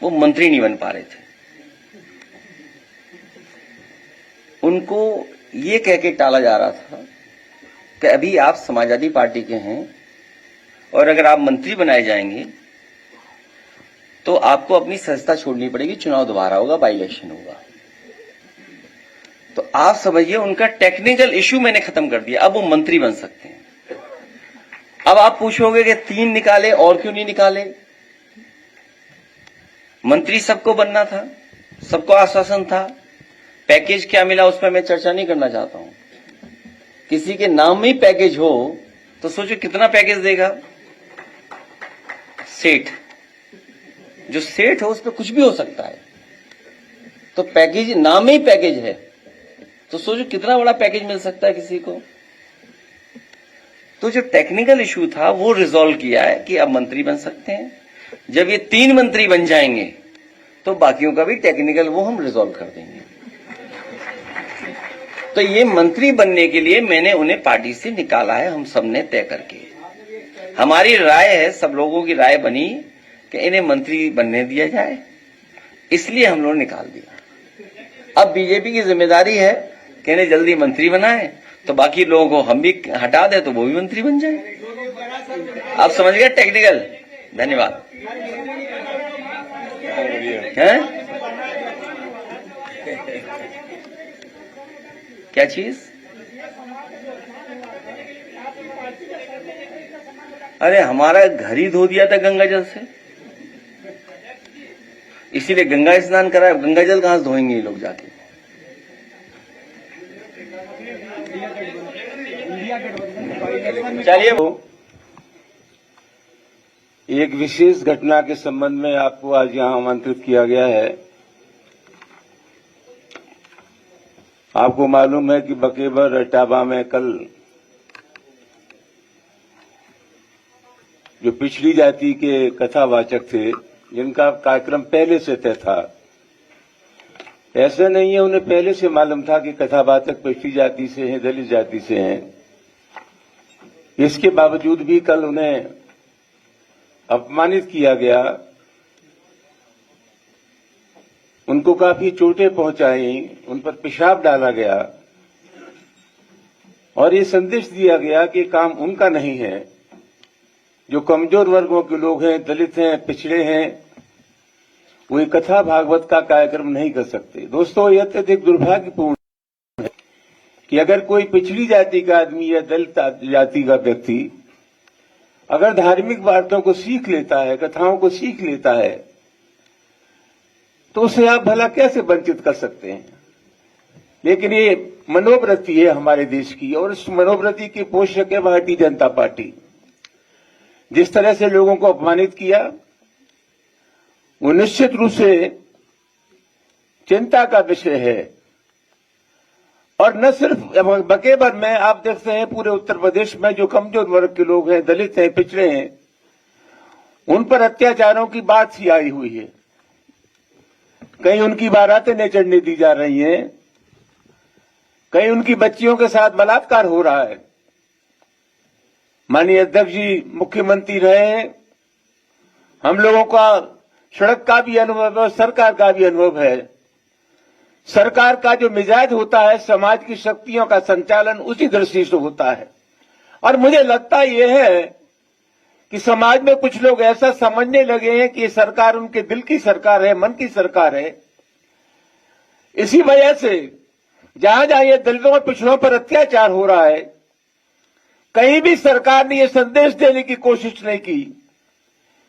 वो मंत्री नहीं बन पा रहे थे। उनको ये कह के टाला जा रहा था कि अभी आप समाजवादी पार्टी के हैं और अगर आप मंत्री बनाए जाएंगे तो आपको अपनी सदस्यता छोड़नी पड़ेगी, चुनाव दोबारा होगा, बाई इलेक्शन होगा। तो आप समझिए उनका टेक्निकल इश्यू मैंने खत्म कर दिया, अब वो मंत्री बन सकते हैं। अब आप पूछोगे कि 3 निकाले और क्यों नहीं निकाले? मंत्री सबको बनना था, सबको आश्वासन था, पैकेज क्या मिला उस पर मैं चर्चा नहीं करना चाहता हूं। किसी के नाम में ही पैकेज हो तो सोचो कितना पैकेज देगा। सेठ, जो सेठ हो उस पर कुछ भी हो सकता है, तो पैकेज नाम में ही पैकेज है तो सोचो कितना बड़ा पैकेज मिल सकता है किसी को। तो जो टेक्निकल इश्यू था वो रिजॉल्व किया है कि अब मंत्री बन सकते हैं। जब ये 3 मंत्री बन जाएंगे तो बाकियों का भी टेक्निकल वो हम रिजॉल्व कर देंगे। तो ये मंत्री बनने के लिए मैंने उन्हें पार्टी से निकाला है, हम सबने तय करके। हमारी राय है, सब लोगों की राय बनी कि इन्हें मंत्री बनने दिया जाए, इसलिए हम लोग निकाल दिया। अब बीजेपी की जिम्मेदारी है कि इन्हें जल्दी मंत्री बनाए, तो बाकी लोगों को हम भी हटा दें तो वो भी मंत्री बन जाए। आप समझ गए टेक्निकल। धन्यवाद। हैं? क्या चीज? अरे हमारा घर ही धो दिया था गंगा जल से, इसीलिए गंगा स्नान कराया। गंगा जल कहां से धोएंगे ये लोग जाके? चलिए, एक विशेष घटना के संबंध में आपको आज यहां आमंत्रित किया गया है। आपको मालूम है कि बकेबर इटावा में कल जो पिछड़ी जाति के कथावाचक थे, जिनका कार्यक्रम पहले से तय था, ऐसा नहीं है उन्हें पहले से मालूम था कि कथावाचक पिछड़ी जाति से हैं, दलित जाति से हैं। इसके बावजूद भी कल उन्हें अपमानित किया गया, उनको काफी चोटें पहुंचाई, उन पर पेशाब डाला गया और ये संदेश दिया गया कि काम उनका नहीं है। जो कमजोर वर्गों के लोग हैं, दलित हैं, पिछड़े हैं, वो कथा भागवत का कार्यक्रम नहीं कर सकते। दोस्तों, यह अत्यधिक दुर्भाग्यपूर्ण है कि अगर कोई पिछड़ी जाति का आदमी या दलित जाति का व्यक्ति अगर धार्मिक बातों को सीख लेता है, कथाओं को सीख लेता है, तो उसे आप भला कैसे वंचित कर सकते हैं? लेकिन ये मनोवृत्ति है हमारे देश की, और इस मनोवृत्ति की पोषक है भारतीय जनता पार्टी। जिस तरह से लोगों को अपमानित किया, वो निश्चित रूप से चिंता का विषय है। और न सिर्फ बकेबर में, आप देखते हैं पूरे उत्तर प्रदेश में जो कमजोर वर्ग के लोग हैं, दलित हैं, पिछड़े हैं, उन पर अत्याचारों की बात सी आई हुई है। कहीं उनकी बारातें नहीं चढ़ने दी जा रही हैं, कहीं उनकी बच्चियों के साथ बलात्कार हो रहा है। माननीय अध्यक्ष जी मुख्यमंत्री रहे, हम लोगों का सड़क का भी अनुभव है, सरकार का भी अनुभव है। सरकार का जो मिजाज होता है, समाज की शक्तियों का संचालन उसी दृष्टि से होता है। और मुझे लगता यह है कि समाज में कुछ लोग ऐसा समझने लगे हैं कि ये सरकार उनके दिल की सरकार है, मन की सरकार है। इसी वजह से जहां जहां ये दलितों और पिछड़ों पर अत्याचार हो रहा है, कहीं भी सरकार ने यह संदेश देने की कोशिश नहीं की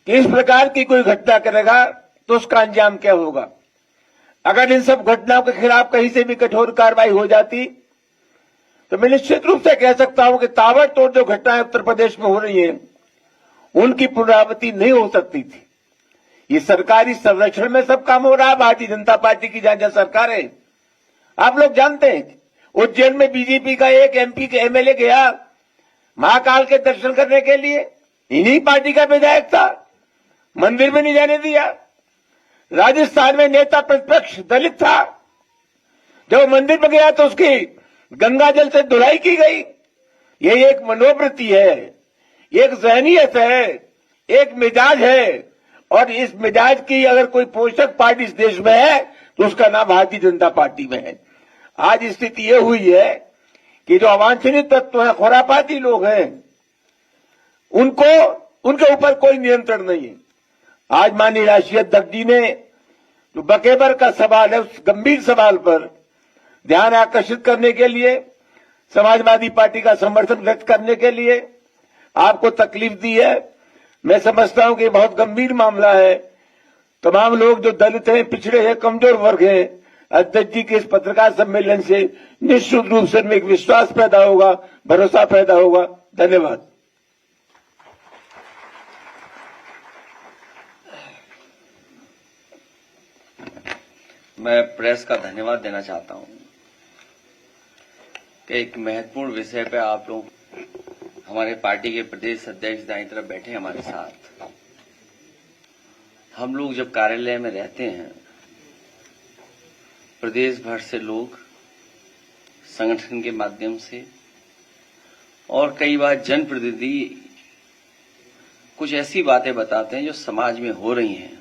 कि इस प्रकार की कोई घटना करेगा तो उसका अंजाम क्या होगा। अगर इन सब घटनाओं के खिलाफ कहीं से भी कठोर कार्रवाई हो जाती तो मैं निश्चित रूप से कह सकता हूं कि ताबड़तोड़ जो घटनाएं उत्तर प्रदेश में हो रही हैं, उनकी पुनरावृत्ति नहीं हो सकती थी। ये सरकारी संरक्षण में सब काम हो रहा है भारतीय जनता पार्टी की जहां जहां सरकार है। आप लोग जानते हैं, उज्जैन में बीजेपी का एक एमपी के एमएलए गया महाकाल के दर्शन करने के लिए, इन्हीं पार्टी का विधायक था, मंदिर में नहीं जाने दिया। राजस्थान में नेता प्रतिपक्ष दलित था, जब मंदिर में गया तो उसकी गंगा जल से धुलाई की गई। यह एक मनोवृत्ति है, एक ज़हनियत है, एक मिजाज है, और इस मिजाज की अगर कोई पोषक पार्टी इस देश में है तो उसका नाम भारतीय जनता पार्टी में है। आज स्थिति यह हुई है कि जो अवांछनीय तत्व है, खुरापाती लोग हैं, उनके ऊपर कोई नियंत्रण नहीं है। आज माननीय राष्ट्रीय अध्यक्ष जी ने जो बकेबर का सवाल है, उस गंभीर सवाल पर ध्यान आकर्षित करने के लिए, समाजवादी पार्टी का समर्थन व्यक्त करने के लिए आपको तकलीफ दी है। मैं समझता हूं कि ये बहुत गंभीर मामला है। तमाम लोग जो दलित हैं, पिछड़े हैं, कमजोर वर्ग हैं, अध्यक्ष जी के इस पत्रकार सम्मेलन से निश्चित रूप से में एक विश्वास पैदा होगा, भरोसा पैदा होगा। धन्यवाद। मैं प्रेस का धन्यवाद देना चाहता हूं कि एक महत्वपूर्ण विषय पे आप लोग, हमारे पार्टी के प्रदेश अध्यक्ष दाईं तरफ बैठे हमारे साथ। हम लोग जब कार्यालय में रहते हैं, प्रदेश भर से लोग संगठन के माध्यम से और कई बार जनप्रतिनिधि कुछ ऐसी बातें बताते हैं जो समाज में हो रही हैं।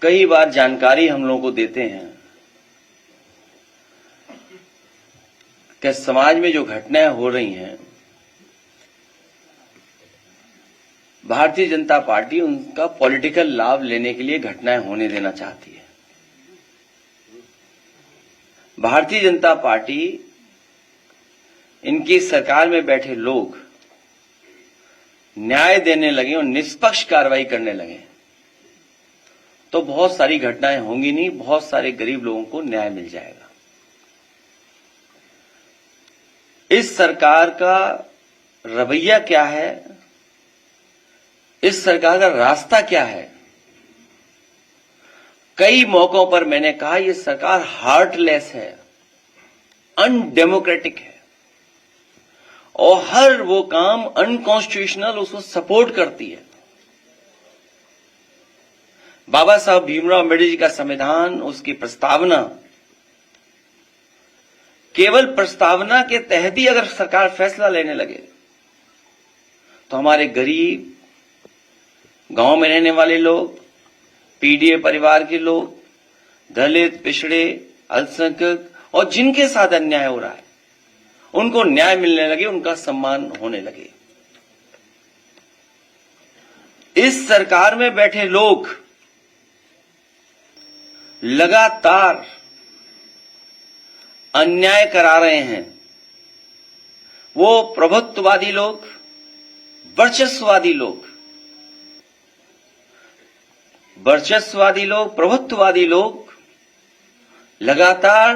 कई बार जानकारी हम लोगों को देते हैं कि समाज में जो घटनाएं हो रही हैं, भारतीय जनता पार्टी उनका पॉलिटिकल लाभ लेने के लिए घटनाएं होने देना चाहती है। भारतीय जनता पार्टी, इनकी सरकार में बैठे लोग न्याय देने लगे और निष्पक्ष कार्रवाई करने लगे तो बहुत सारी घटनाएं होंगी नहीं, बहुत सारे गरीब लोगों को न्याय मिल जाएगा। इस सरकार का रवैया क्या है, इस सरकार का रास्ता क्या है? कई मौकों पर मैंने कहा यह सरकार हार्टलेस है, अनडेमोक्रेटिक है और हर वो काम अनकॉन्स्टिट्यूशनल उसको सपोर्ट करती है। बाबा साहब भीमराव अम्बेडकर जी का संविधान, उसकी प्रस्तावना, केवल प्रस्तावना के तहत ही अगर सरकार फैसला लेने लगे तो हमारे गरीब, गांव में रहने वाले लोग, पीडीए परिवार के लोग, दलित, पिछड़े, अल्पसंख्यक और जिनके साथ अन्याय हो रहा है, उनको न्याय मिलने लगे, उनका सम्मान होने लगे। इस सरकार में बैठे लोग लगातार अन्याय करा रहे हैं। वो प्रभुत्ववादी लोग, वर्चस्ववादी लोग, प्रभुत्ववादी लोग लगातार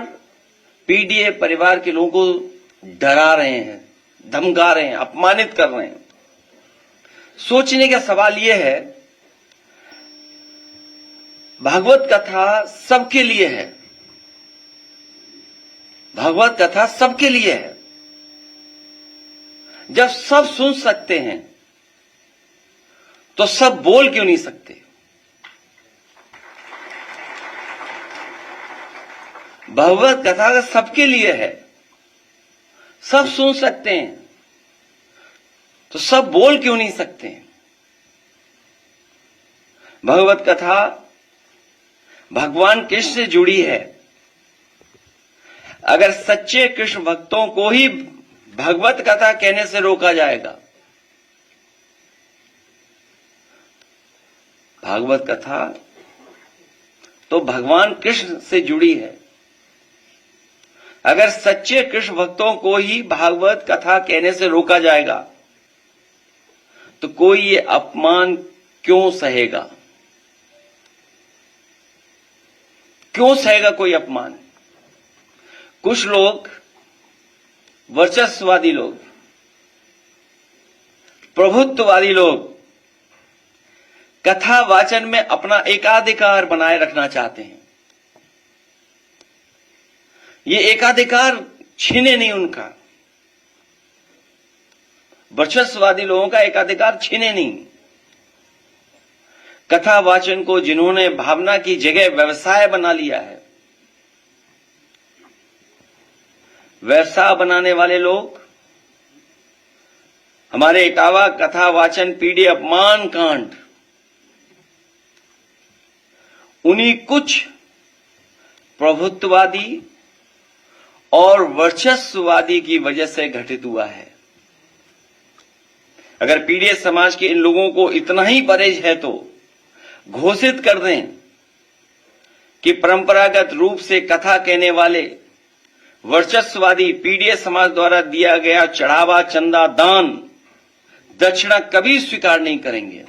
पीडीए परिवार के लोगों को डरा रहे हैं, धमका रहे हैं, अपमानित कर रहे हैं। सोचने का सवाल यह है, भागवत कथा सबके लिए है, भागवत कथा सबके लिए है। जब सब सुन सकते हैं तो सब बोल क्यों नहीं सकते? भागवत कथा अगर सबके लिए है, सब सुन सकते हैं तो सब बोल क्यों नहीं सकते? भागवत कथा भगवान कृष्ण से जुड़ी है। अगर सच्चे कृष्ण भक्तों को ही भगवत कथा कहने से रोका जाएगा, भागवत कथा तो भगवान कृष्ण से जुड़ी है। अगर सच्चे कृष्ण भक्तों को ही भागवत कथा कहने से रोका जाएगा तो कोई ये अपमान क्यों सहेगा? क्यों सहेगा कोई अपमान? कुछ लोग, वर्चस्ववादी लोग, प्रभुत्ववादी लोग कथा वाचन में अपना एकाधिकार बनाए रखना चाहते हैं। ये एकाधिकार छीने नहीं उनका, वर्चस्ववादी लोगों का एकाधिकार छीने नहीं। कथा वाचन को जिन्होंने भावना की जगह व्यवसाय बना लिया है, व्यवसाय बनाने वाले लोग, हमारे इटावा कथा वाचन पीढ़ी अपमान कांड, उन्हीं कुछ प्रभुत्ववादी और वर्चस्ववादी की वजह से घटित हुआ है। अगर पीड़ित समाज के इन लोगों को इतना ही परहेज है तो घोषित कर दें कि परंपरागत रूप से कथा कहने वाले वर्चस्ववादी पीडीए समाज द्वारा दिया गया चढ़ावा, चंदा, दान, दक्षिणा कभी स्वीकार नहीं करेंगे।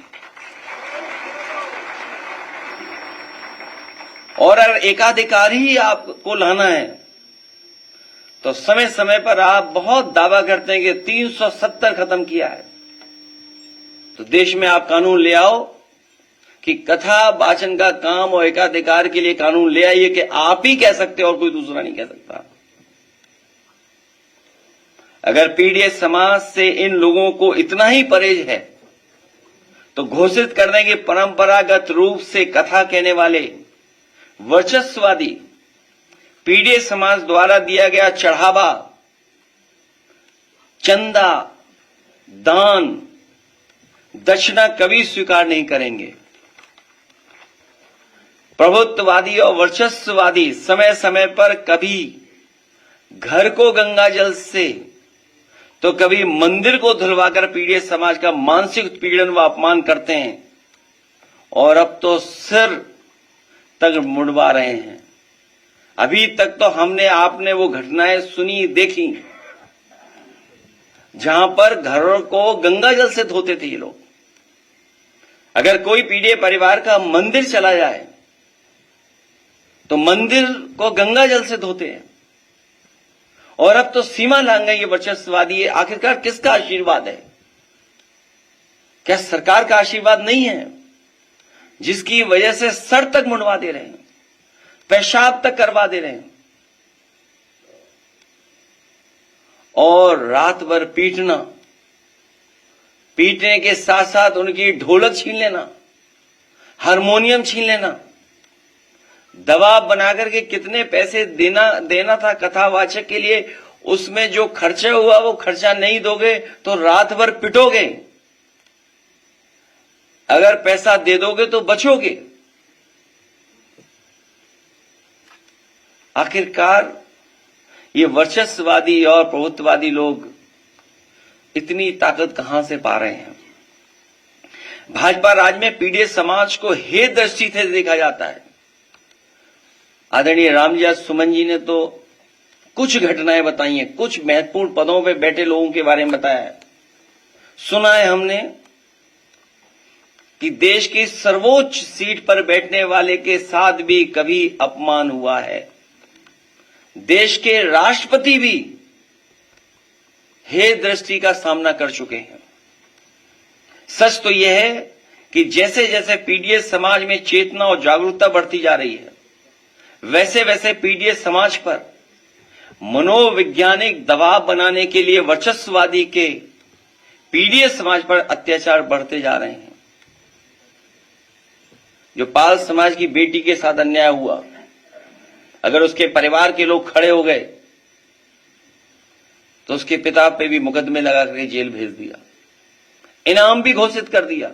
और अगर एकाधिकार ही आपको लाना है तो समय समय पर आप बहुत दावा करते हैं कि 370 खत्म किया है, तो देश में आप कानून ले आओ कि कथा वाचन का काम और एकाधिकार के लिए कानून ले आइए कि आप ही कह सकते हो और कोई दूसरा नहीं कह सकता। अगर पीडीए समाज से इन लोगों को इतना ही परहेज है तो घोषित कर दें कि परंपरागत रूप से कथा कहने वाले वर्चस्ववादी पीडीए समाज द्वारा दिया गया चढ़ावा, चंदा, दान, दक्षिणा कभी स्वीकार नहीं करेंगे। प्रभुत्ववादी और वर्चस्ववादी समय समय पर कभी घर को गंगा जल से तो कभी मंदिर को धुलवाकर पीडीए समाज का मानसिक उत्पीड़न व अपमान करते हैं और अब तो सिर तक मुड़वा रहे हैं। अभी तक तो हमने आपने वो घटनाएं सुनी, देखी, जहां पर घरों को गंगा जल से धोते थे ये लोग। अगर कोई पीडीए परिवार का मंदिर चला जाए तो मंदिर को गंगा जल से धोते हैं और अब तो सीमा लांघ गई ये वर्चस्ववादी है। आखिरकार किसका आशीर्वाद है? क्या सरकार का आशीर्वाद नहीं है जिसकी वजह से सर तक मुंडवा दे रहे हैं, पेशाब तक करवा दे रहे हैं और रात भर पीटने के साथ साथ उनकी ढोलक छीन लेना, हारमोनियम छीन लेना, दबाव बनाकर के कितने पैसे देना था कथावाचक के लिए, उसमें जो खर्चा हुआ वो खर्चा नहीं दोगे तो रात भर पिटोगे, अगर पैसा दे दोगे तो बचोगे। आखिरकार ये वर्चस्ववादी और प्रभुत्ववादी लोग इतनी ताकत कहां से पा रहे हैं? भाजपा राज में पीडीए समाज को हे दृष्टि से देखा जाता है। आदरणीय रामजी सुमन जी ने तो कुछ घटनाएं बताई हैं, कुछ महत्वपूर्ण पदों पे बैठे लोगों के बारे में बताया है। सुना है हमने कि देश की सर्वोच्च सीट पर बैठने वाले के साथ भी कभी अपमान हुआ है। देश के राष्ट्रपति भी हे दृष्टि का सामना कर चुके हैं। सच तो यह है कि जैसे जैसे पीडीए समाज में चेतना और जागरूकता बढ़ती जा रही है, वैसे वैसे पीडीए समाज पर मनोवैज्ञानिक दबाव बनाने के लिए वर्चस्ववादी के पीडीए समाज पर अत्याचार बढ़ते जा रहे हैं। जो पाल समाज की बेटी के साथ अन्याय हुआ, अगर उसके परिवार के लोग खड़े हो गए तो उसके पिता पे भी मुकदमे लगा करके जेल भेज दिया, इनाम भी घोषित कर दिया।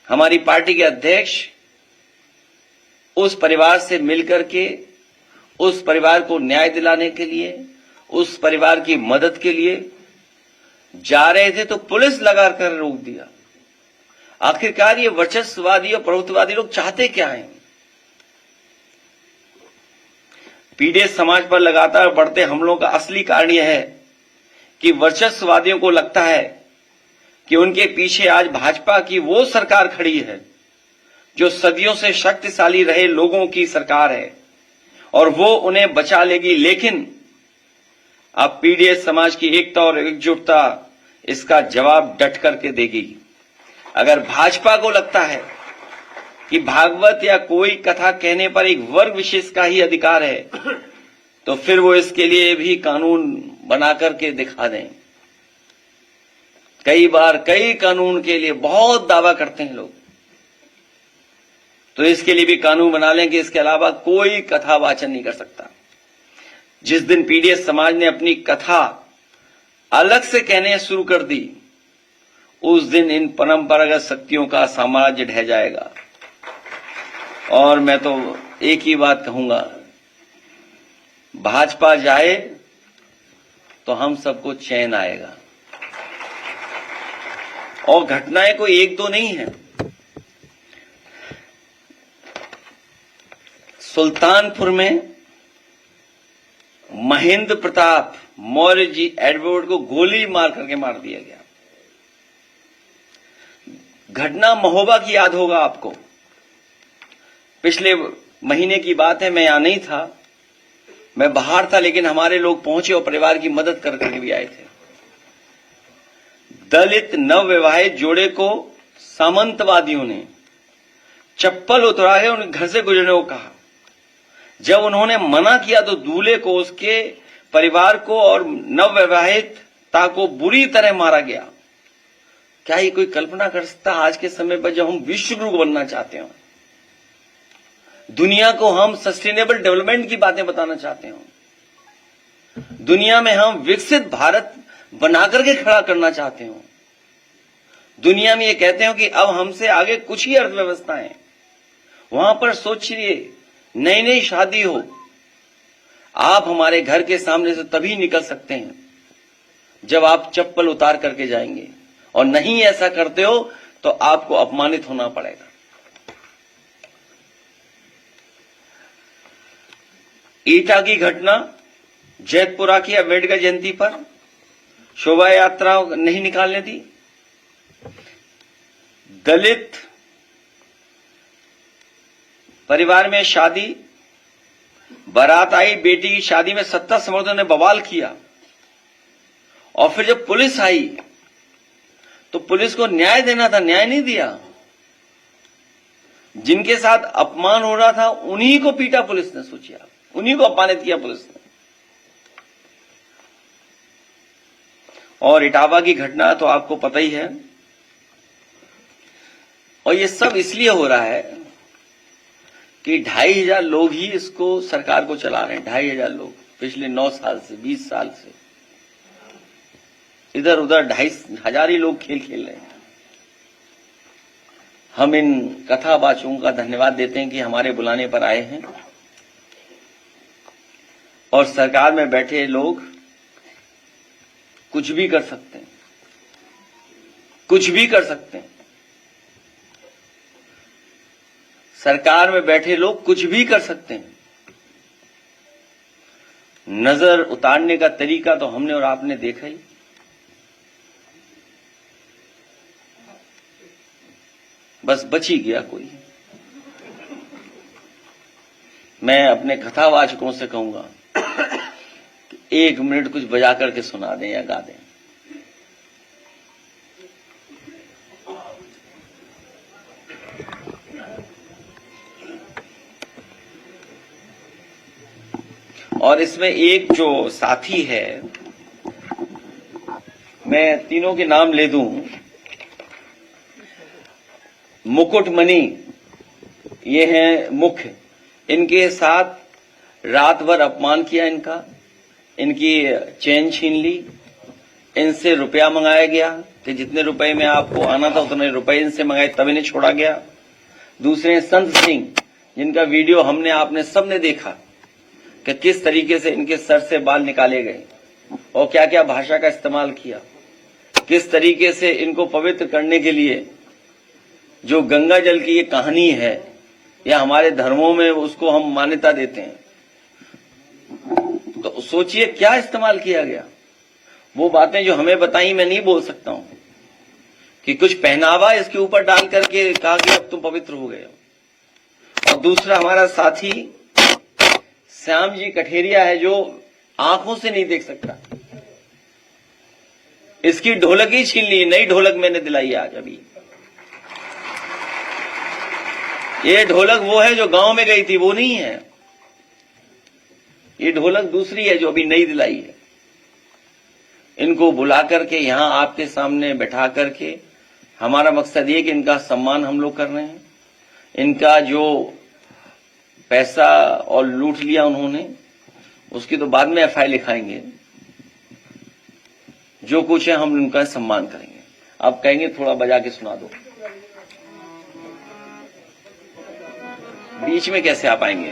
हमारी पार्टी के अध्यक्ष उस परिवार से मिलकर के उस परिवार को न्याय दिलाने के लिए, उस परिवार की मदद के लिए जा रहे थे तो पुलिस लगाकर रोक दिया। आखिरकार ये वर्चस्ववादी और प्रभुत्ववादी लोग चाहते क्या हैं? पीडीए समाज पर लगातार बढ़ते हमलों का असली कारण यह है कि वर्चस्ववादियों को लगता है कि उनके पीछे आज भाजपा की वो सरकार खड़ी है जो सदियों से शक्तिशाली रहे लोगों की सरकार है और वो उन्हें बचा लेगी। लेकिन अब पीडीए समाज की एकता और एकजुटता इसका जवाब डट करके देगी। अगर भाजपा को लगता है कि भागवत या कोई कथा कहने पर एक वर्ग विशेष का ही अधिकार है तो फिर वो इसके लिए भी कानून बना करके दिखा दें। कई बार कई कानून के लिए बहुत दावा करते हैं लोग, तो इसके लिए भी कानून बना लें कि इसके अलावा कोई कथा वाचन नहीं कर सकता। जिस दिन पीडीए समाज ने अपनी कथा अलग से कहने शुरू कर दी, उस दिन इन परंपरागत शक्तियों का साम्राज्य ढह जाएगा। और मैं तो एक ही बात कहूंगा, भाजपा जाए तो हम सबको चैन आएगा। और घटनाएं कोई एक दो नहीं है, सुल्तानपुर में महेंद्र प्रताप मौर्य जी एडवर्ड को गोली मार करके मार दिया गया। घटना महोबा की याद होगा आपको। पिछले महीने की बात है, मैं यहां नहीं था, मैं बाहर था, लेकिन हमारे लोग पहुंचे और परिवार की मदद कर करके भी आए थे। दलित नवविवाहित जोड़े को सामंतवादियों ने चप्पल उतरा के उनके घर से गुजरने को कहा। जब उन्होंने मना किया तो दूल्हे को, उसके परिवार को और नवविवाहिता को बुरी तरह मारा गया। क्या ये कोई कल्पना कर सकता है आज के समय पर, जब हम विश्व गुरु बनना चाहते हो, दुनिया को हम सस्टेनेबल डेवलपमेंट की बातें बताना चाहते हो, दुनिया में हम विकसित भारत बनाकर के खड़ा करना चाहते हो, दुनिया में ये कहते हो कि अब हमसे आगे कुछ ही अर्थव्यवस्थाएं, वहां पर सोचिए नई नई शादी हो, आप हमारे घर के सामने से तभी निकल सकते हैं जब आप चप्पल उतार करके जाएंगे, और नहीं ऐसा करते हो तो आपको अपमानित होना पड़ेगा। ईटा की घटना, जैतपुरा की अम्बेडकर जयंती पर शोभा यात्रा नहीं निकालने दी। दलित परिवार में शादी, बारात आई, बेटी की शादी में सत्ता समर्थकों ने बवाल किया, और फिर जब पुलिस आई तो पुलिस को न्याय देना था, न्याय नहीं दिया। जिनके साथ अपमान हो रहा था उन्हीं को पीटा पुलिस ने, सोचिए आप, उन्हीं को अपमानित किया पुलिस ने। और इटावा की घटना तो आपको पता ही है, और ये सब इसलिए हो रहा है कि 2,500 लोग ही इसको, सरकार को चला रहे हैं। 2,500 लोग पिछले 9 साल से, 20 साल से इधर उधर 2,500 ही लोग खेल खेल रहे हैं। हम इन कथावाचकों का धन्यवाद देते हैं कि हमारे बुलाने पर आए हैं, और सरकार में बैठे लोग कुछ भी कर सकते हैं, कुछ भी कर सकते हैं। सरकार में बैठे लोग कुछ भी कर सकते हैं। नजर उतारने का तरीका तो हमने और आपने देखा ही। बस बच ही गया कोई। मैं अपने कथावाचकों से कहूंगा कि 1 मिनट कुछ बजा करके सुना दें या गा दें। और इसमें एक जो साथी है, मैं तीनों के नाम ले दूं। मुकुटमणि, ये हैं मुख्य, इनके साथ रात भर अपमान किया इनका, इनकी चेन छीन ली, इनसे रुपया मंगाया गया कि जितने रुपए में आपको आना था उतने रुपए इनसे मंगाए, तब इन्हें छोड़ा गया। दूसरे संत सिंह, जिनका वीडियो हमने आपने सबने देखा कि किस तरीके से इनके सर से बाल निकाले गए और क्या क्या भाषा का इस्तेमाल किया, किस तरीके से इनको पवित्र करने के लिए जो गंगा जल की ये कहानी है, या हमारे धर्मों में उसको हम मान्यता देते हैं, तो सोचिए क्या इस्तेमाल किया गया। वो बातें जो हमें बताई मैं नहीं बोल सकता हूं, कि कुछ पहनावा इसके ऊपर डाल करके कहा कि अब तुम पवित्र हो गए हो। और दूसरा हमारा साथी श्याम जी कठेरिया है, जो आंखों से नहीं देख सकता, इसकी ढोलक ही छीन ली। नई ढोलक मैंने दिलाई आज अभी। ये ढोलक वो है जो गांव में गई थी, वो नहीं है। ये ढोलक दूसरी है जो अभी नई दिलाई है। इनको बुला करके यहां आपके सामने बैठा करके हमारा मकसद ये कि इनका सम्मान हम लोग कर रहे हैं। इनका जो पैसा और लूट लिया उन्होंने, उसकी तो बाद में एफआईआर लिखाएंगे। जो कुछ है हम उनका सम्मान करेंगे। अब कहेंगे थोड़ा बजा के सुना दो, बीच में कैसे आप आएंगे?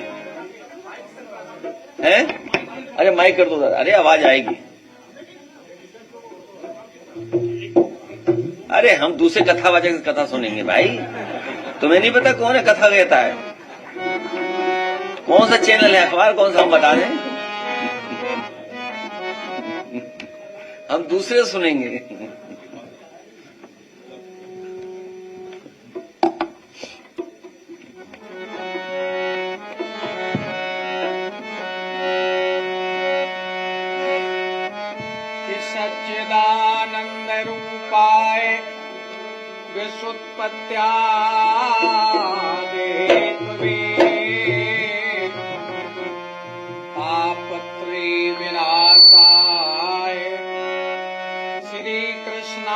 हैं? अरे माइक कर दो दादा, अरे आवाज आएगी। अरे हम दूसरे कथावाचक से कथा सुनेंगे भाई, तुम्हें नहीं पता कौन है कथा कहता है? कौन सा चैनल है, अखबार कौन सा, हम बता दें। हम दूसरे सुनेंगे। सच्चिदानंद रूपाय विश्वोत्पत्त्यादिहेतवे तापत्रय विनाशाय श्री कृष्णाय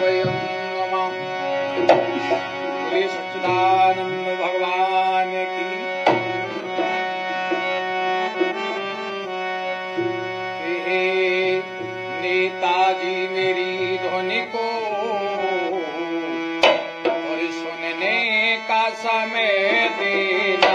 वयं नमः। श्री सच्चिदानंद भगवान की। नेताजी मेरी ध्वनि को और सुनने का समय देना।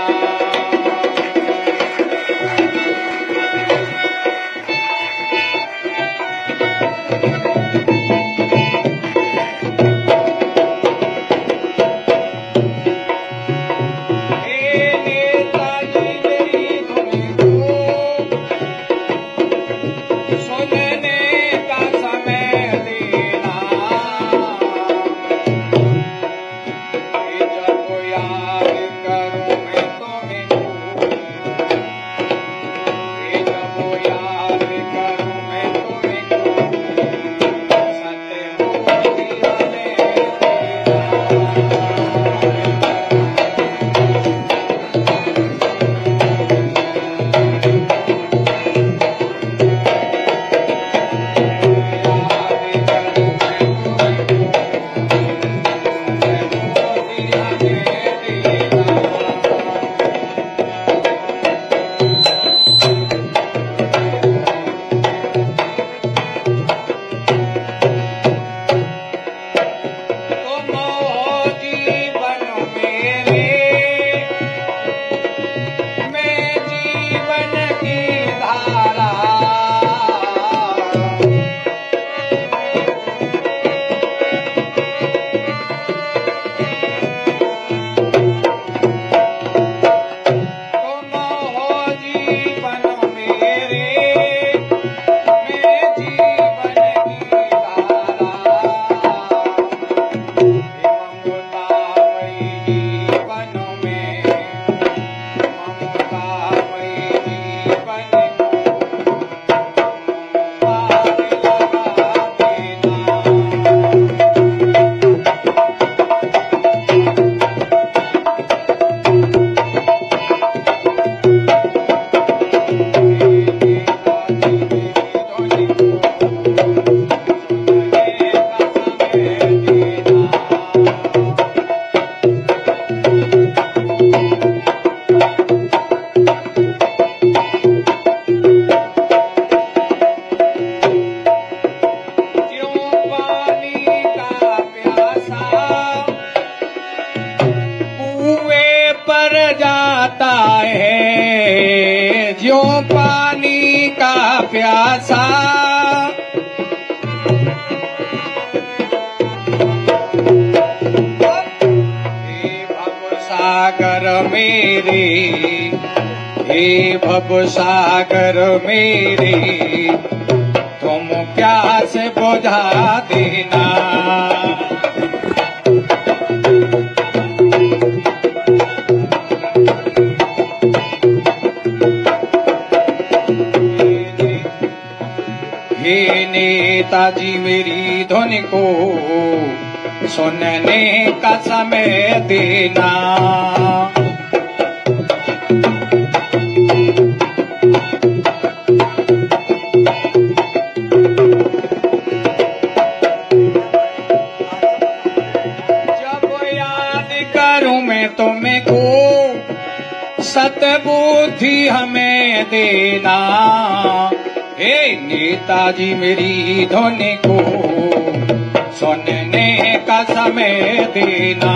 नेताजी मेरी ध्वनि को सुनने का समय देना। ये जब याद करूं मैं तुमको, ये जब याद करूं मैं तुमको, सत्य हो दिया जाता है ज्यों पानी का प्यासा। हे भवसागर मेरे, हे भवसागर मेरे, तुम प्यास बुझा देना। हे नेताजी मेरी ध्वनि को सुनने का समय देना। जब याद करूं मैं तुमको, सतबुद्धि हमें देना। हे नेताजी मेरी ध्वनि को सुनने का समय देना।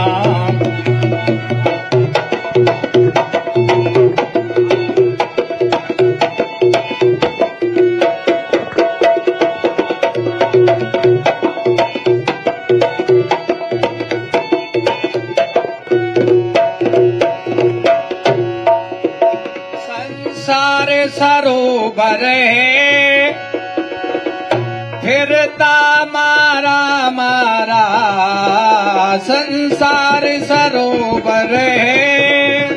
संसार सरोवर है, फिरता मारा मारा संसार सरोवर है।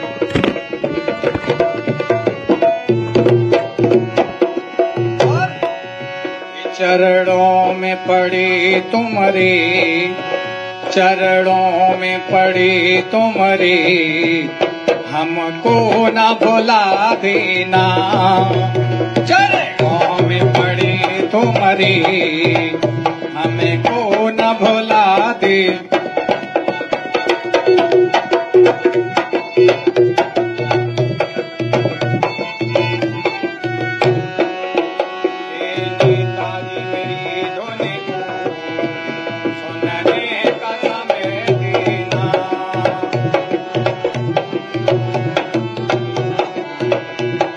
चरणों में पड़ी तुम्हारी, चरणों में पड़ी तुम्हारी, हमको न भुला देना। चरणों में पड़ी तुम्हारी, हमको न भुला दे। नेताजी मेरी धुन को सुनने का समय देना।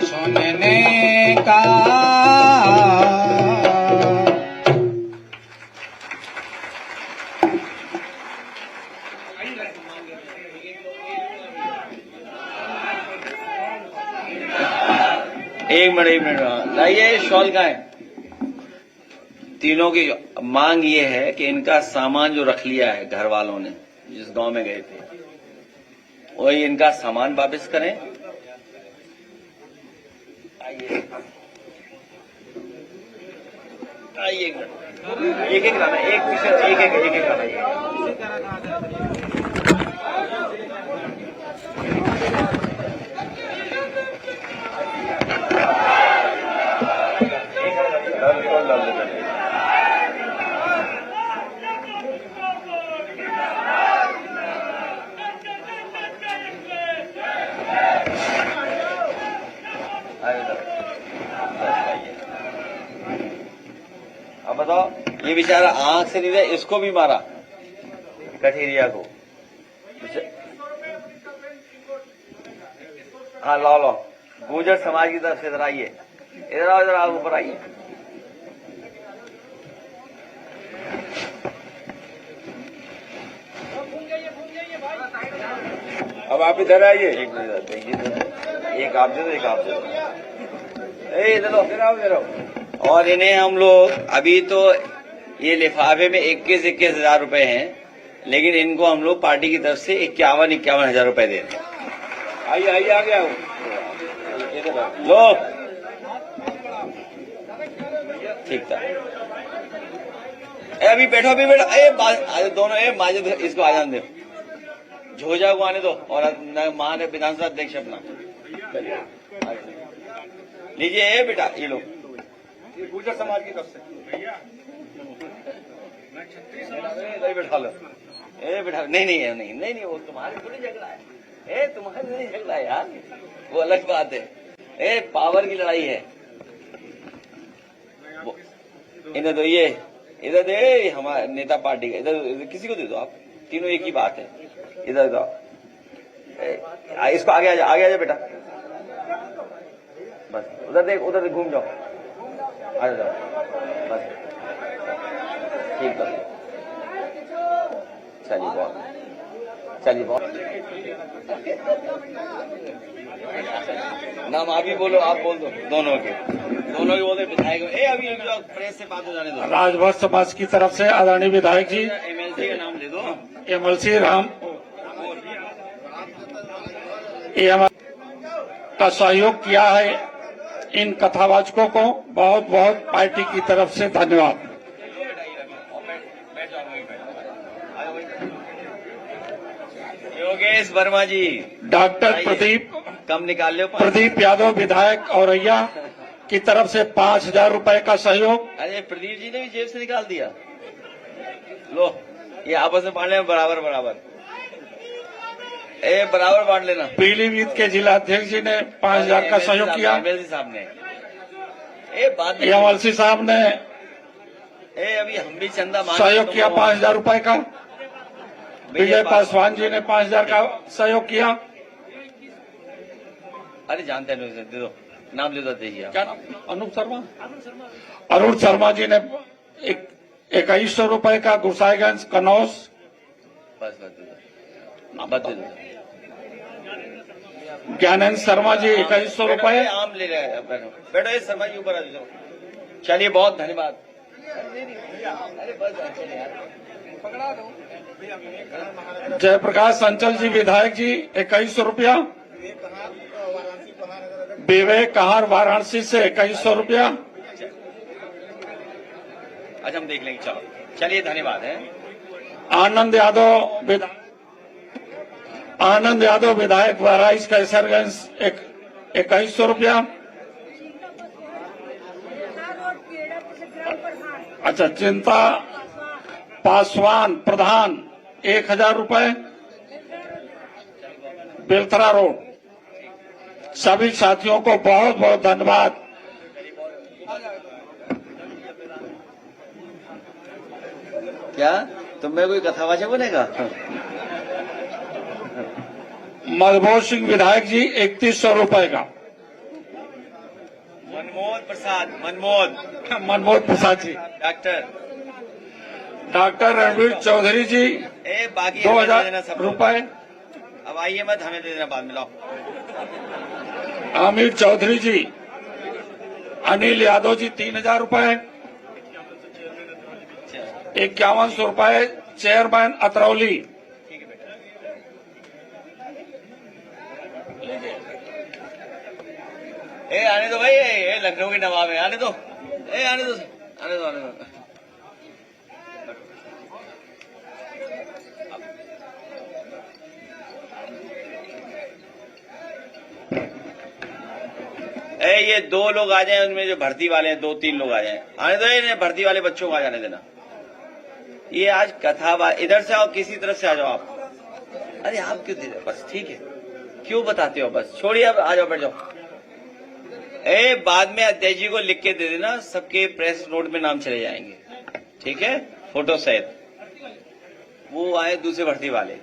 सुनने का एक मिनट लाइए, शॉल का है। तीनों की मांग ये है कि इनका सामान जो रख लिया है घर वालों ने, जिस गांव में गए थे, वही इनका सामान वापस करें। आइए आइए, एक एक लाना, एक पीछे एक लाना। अब बताओ, ये बेचारा आंख से नहीं रहा, इसको भी मारा, कठेरिया को। हाँ लो, गुर्जर समाज की तरफ से इधर आइए, इधर आओ, इधर आओ, ऊपर आइए। अब आप इधर आइए। एक मिनट, एक आप दे दो, एक आप दे दो। इधर आओ। और इन्हें हम लोग अभी तो ये लिफाफे में 21 हजार रुपए हैं, लेकिन इनको हम लोग पार्टी की तरफ से 51 हजार रुपए दे रहे हैं। आइए आ गया हूँ। लो, ठीक था। अभी बैठो, दोनों माजिद इसको आ जाने दो, झोजा को आने दो, और मान विधानसभा अध्यक्ष अपना लीजिए। बेटा ये लो, गुर्जर समाज की तरफ से बैठा लो। बैठा, नहीं, वो तुम्हारे थोड़ी झगड़ा है। तुम्हारे नहीं झगड़ा है यार, वो अलग बात है। पावर की लड़ाई है। इधर दो, ये इधर दे, हमारे नेता पार्टी का, इधर किसी को दे दो आप, तीनों एक ही बात है। इधर दो, इसको आगे आ जा बेटा, बस उधर देख, घूम जाओ, आ जाओ, बस ठीक है। चलिए बहुत नाम आप ही बोलो, आप बोल दो, दोनों के बोलते विधायक। अभी जो प्रेस से बात हो जाने दो। राजभर समाज की तरफ से आदरणीय विधायक जी एमएलसी का नाम दे दो। एमएलसी राम का सहयोग किया है। इन कथावाचकों को बहुत बहुत पार्टी की तरफ से धन्यवाद। योगेश वर्मा जी, डॉक्टर प्रदीप कम निकाल लो। प्रदीप यादव विधायक औरैया की तरफ से 5,000 रुपए का सहयोग। अरे प्रदीप जी ने भी जेब से निकाल दिया। लो, ये आपस में बांट लेना बराबर। बराबर बांट लेना। पीलीभीत के जिला अध्यक्ष जी ने 5,000 का सहयोग किया। एमएलसी साहब ने एमएलसी साहब ने अभी हम भी चंदा सहयोग किया 5,000 रुपए का। विजय पासवान जी ने 5,000 का सहयोग किया। अरे जानते हैं, दे दो, नाम ले दो, दीजिए। क्या नाम? अनूप शर्मा। अरुण शर्मा जी ने 2100 रुपए का गुरसाईगंज कनौज। बस दे दो। ज्ञानेन्द्र शर्मा जी 2100 रुपए। आम ले रहे हैं, बैठो बैठो, ये शर्मा जी ऊपर आ जाओ। चलिए, बहुत धन्यवाद। अरे बस चलिए यार, पकड़ा दो। जयप्रकाश अंचल जी विधायक जी 2100 रुपया। विवेक कहार वाराणसी से 2100 रुपया। अच्छा, हम देख लेंगे, चलो चलिए, धन्यवाद है। आनंद यादव विधायक बहराइच कैसरगंज 2100 रुपया। अच्छा, चिंता पासवान प्रधान 1000 रुपए। बेलथरा रोड। सभी साथियों को बहुत बहुत धन्यवाद। क्या तुम में कोई कथावाचक बनेगा? मधुबोध सिंह विधायक जी 3100 रुपए का। मनमोहन प्रसाद, मनमोहन प्रसाद जी। डॉक्टर रणवीर चौधरी जी बाकी 2000 रुपए। अब आइए, मत हमें दे देना बाद में, लाओ। आमिर चौधरी जी। अनिल यादव जी 3000 रुपए। 5100 रुपए चेयरमैन अतरौली। आने दो भाई, ये लखनऊ के नवाब है, आने दो, आने दो, आने दो, आने दो। ये 2 लोग आ जाएं, उनमें जो भर्ती वाले हैं 2-3 लोग आ जाएं, आने दो। इन्हें भर्ती वाले बच्चों को आ जाने देना। ये आज कथा, इधर से आओ, किसी तरफ से आ जाओ आप। अरे आप क्यों दे रहे हो? बस ठीक है, क्यों बताते हो? बस छोड़िए, अब आ जाओ, बैठ जाओ। बाद में अध्यक्ष जी को लिख के दे देना, सबके प्रेस नोट में नाम चले जाएंगे, ठीक है, फोटो सहित। वो आए दूसरे भर्ती वाले।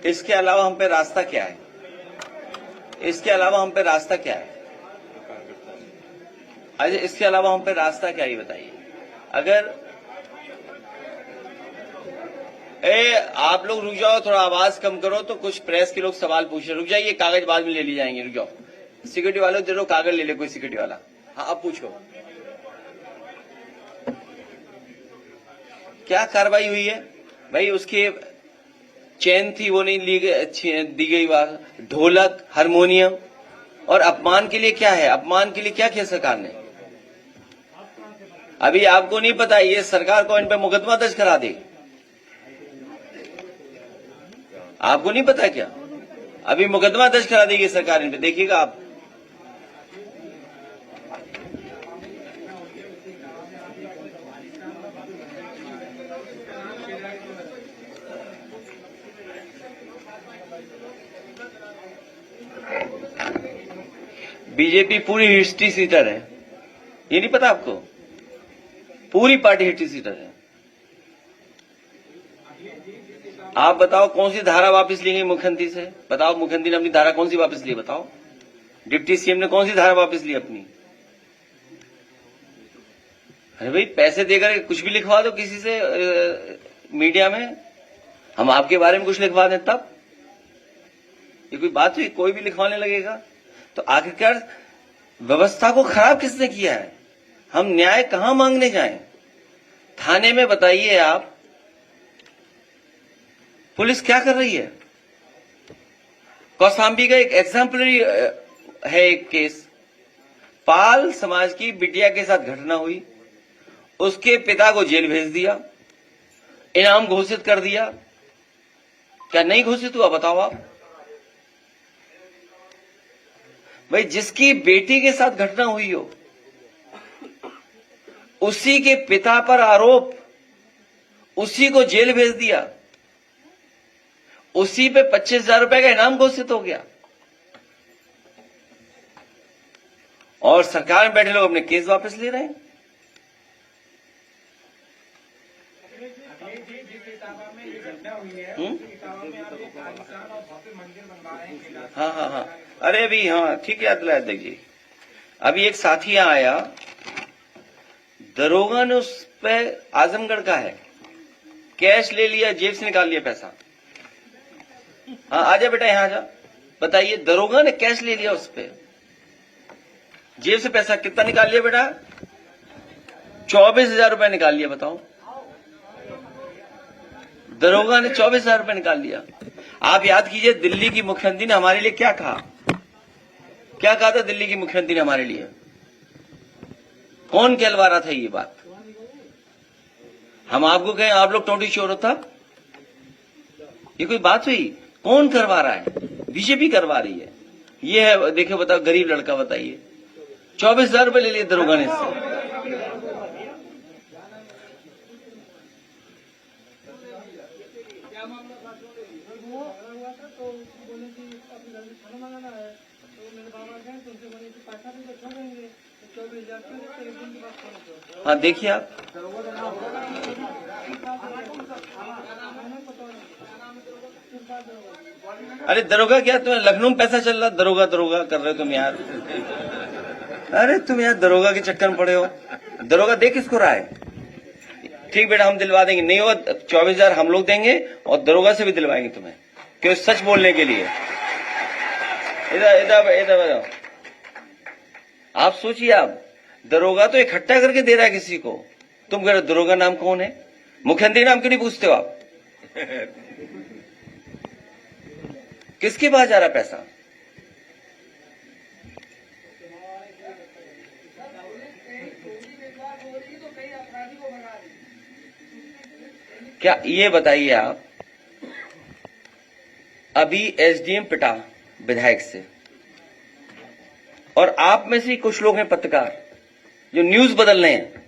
इसके अलावा हम पे रास्ता क्या है? इसके अलावा हम पे रास्ता क्या है? अरे इसके अलावा हम पे रास्ता क्या, ये बताइए। अगर आप लोग रुक जाओ, थोड़ा आवाज कम करो, तो कुछ प्रेस के लोग सवाल पूछ रहे। रुक जाइए, कागज बाद में ले लिए जाएंगे, रुक जाओ। सिक्योरिटी वालों दे दो कागज, ले ले कोई सिक्योरिटी वाला। हाँ, अब पूछो क्या कार्रवाई हुई है भाई? उसके चैन थी, वो नहीं दी गई। ढोलक, हारमोनियम, और अपमान के लिए क्या है? अपमान के लिए क्या किया सरकार ने? अभी आपको नहीं पता, ये सरकार को इन पे मुकदमा दर्ज करा दे। आपको नहीं पता क्या? अभी मुकदमा दर्ज करा देगी सरकार इन पे, देखिएगा आप। बीजेपी पूरी हिस्ट्री सीटर है, ये नहीं पता आपको? पूरी पार्टी हिस्ट्री सीटर है। आप बताओ कौन सी धारा वापस ली गई मुख्यमंत्री से? बताओ, मुख्यमंत्री ने अपनी धारा कौन सी वापस ली? बताओ। डिप्टी सीएम ने कौन सी धारा वापस ली अपनी? अरे भाई, पैसे देकर कुछ भी लिखवा दो किसी से मीडिया में, हम आपके बारे में कुछ लिखवा दें तब? ये कोई बात हुई? कोई भी लिखवाने लगेगा तो आखिरकार व्यवस्था को खराब किसने किया है? हम न्याय कहां मांगने जाएं? थाने में बताइए आप, पुलिस क्या कर रही है? कौशाम्बी का एक एग्जाम्पलरी है एक केस। पाल समाज की बिटिया के साथ घटना हुई, उसके पिता को जेल भेज दिया, इनाम घोषित कर दिया। क्या नहीं घोषित हुआ? बताओ आप भाई। जिसकी बेटी के साथ घटना हुई हो, उसी के पिता पर आरोप, उसी को जेल भेज दिया, उसी पे 25,000 रुपए का इनाम घोषित हो गया, और सरकार में बैठे लोग अपने केस वापस ले रहे हैं। हाँ हाँ हाँ, अरे अभी हाँ ठीक याद दिलाया देखिए। अभी एक साथी यहाँ आया, दरोगा ने उस पे आजमगढ़ का है, कैश ले लिया, जेब से निकाल लिया पैसा। हाँ आजा बेटा यहाँ आजा, बताइए, दरोगा ने कैश ले लिया उस पे, जेब से पैसा कितना निकाल लिया बेटा? 24,000 रुपए निकाल लिया। बताओ, दरोगा ने 24,000 रुपए निकाल लिया। आप याद कीजिए दिल्ली की मुख्यमंत्री ने हमारे लिए क्या कहा, क्या कहा था दिल्ली की मुख्यमंत्री ने हमारे लिए? कौन कहलवा रहा था ये बात? हम आपको कहें आप लोग टोटी चोर होता, ये कोई बात हुई? कौन करवा रहा है? बीजेपी करवा रही है। ये है, देखो बताओ, गरीब लड़का, बताइए 24,000 रुपए ले लिए दरोगा ने इससे। हाँ देखिए आप, अरे दरोगा क्या, तुम्हें लखनऊ में पैसा चल रहा, दरोगा दरोगा कर रहे हो तुम यार। अरे तुम यार दरोगा के चक्कर में पड़े हो। दरोगा दे किसको रहा है? ठीक बेटा, हम दिलवा देंगे, नहीं होगा 24,000 हम लोग देंगे और दरोगा से भी दिलवाएंगे तुम्हें, क्यों? सच बोलने के लिए। इधर इधर इधर आप सोचिए, आप दरोगा तो इकट्ठा करके दे रहा है किसी को, तुम कह रहे हो दरोगा नाम कौन है? मुख्यमंत्री नाम क्यों नहीं पूछते हो आप? किसके पास जा रहा पैसा? क्या ये बताइए आप, अभी एसडीएम पिटा विधायक से, और आप में से कुछ लोग हैं पत्रकार जो न्यूज बदल रहे हैं।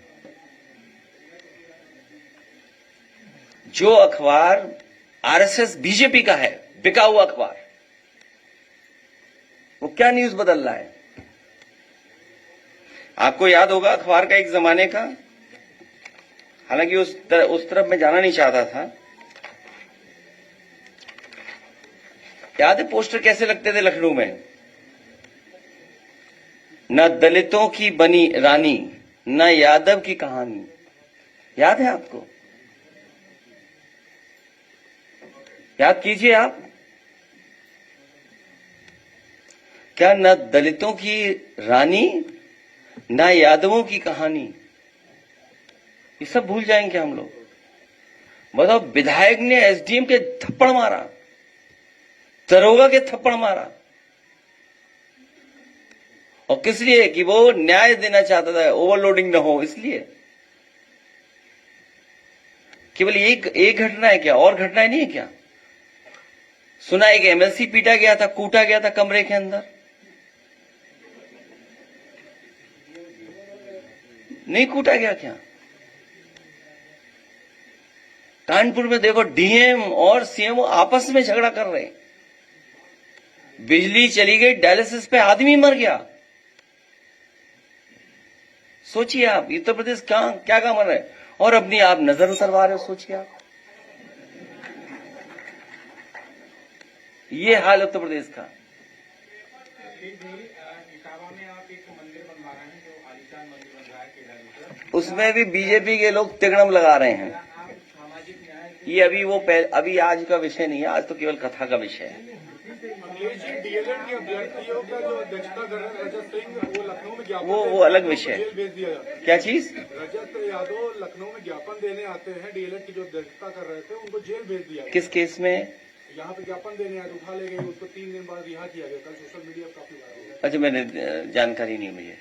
जो अखबार आरएसएस बीजेपी का है, बिका हुआ अखबार, वो क्या न्यूज बदल रहा है? आपको याद होगा अखबार का एक जमाने का, हालांकि उस तरफ मैं जाना नहीं चाहता था। याद है पोस्टर कैसे लगते थे लखनऊ में? न दलितों की बनी रानी, न यादव की कहानी। याद है आपको? याद कीजिए आप, क्या न दलितों की रानी न यादवों की कहानी? ये सब भूल जाएंगे हम लोग? बताओ, विधायक ने एसडीएम के थप्पड़ मारा, दरोगा के थप्पड़ मारा, और किस लिए? कि वो न्याय देना चाहता था, ओवरलोडिंग न हो इसलिए। केवल एक घटना है क्या? और घटनाएं नहीं है क्या? सुना एक एमएलसी पीटा गया था, कूटा गया था कमरे के अंदर, नहीं कूटा गया क्या? कानपुर में देखो, डीएम और सीएम आपस में झगड़ा कर रहे, बिजली चली गई, डायलिसिस पे आदमी मर गया। सोचिए आप, उत्तर प्रदेश क्या काम कर रहा है, और अपनी आप नजर उतरवा रहे हो। सोचिए आप, ये हाल उत्तर प्रदेश का। उसमें भी बीजेपी के लोग तिगड़म लगा रहे हैं। ये अभी आज का विषय नहीं है, आज तो केवल कथा का विषय है। डीएलएड के अभ्यर्थियों का जो दक्षता कर रहे हैं रजत सिंह, वो लखनऊ में ज्ञापन, वो अलग विषय है। भेज दिया। क्या चीज? रजत यादव लखनऊ में ज्ञापन देने आते हैं, डीएलएड की जो दक्षता कर रहे थे उनको जेल भेज दिया। किस केस में? यहाँ पे ज्ञापन देने आए, उठा ले गए, उसको 3 दिन बाद रिहा किया गया। कल सोशल मीडिया पर काफी वायरल हुआ। अच्छा, मैंने जानकारी नहीं मुझे,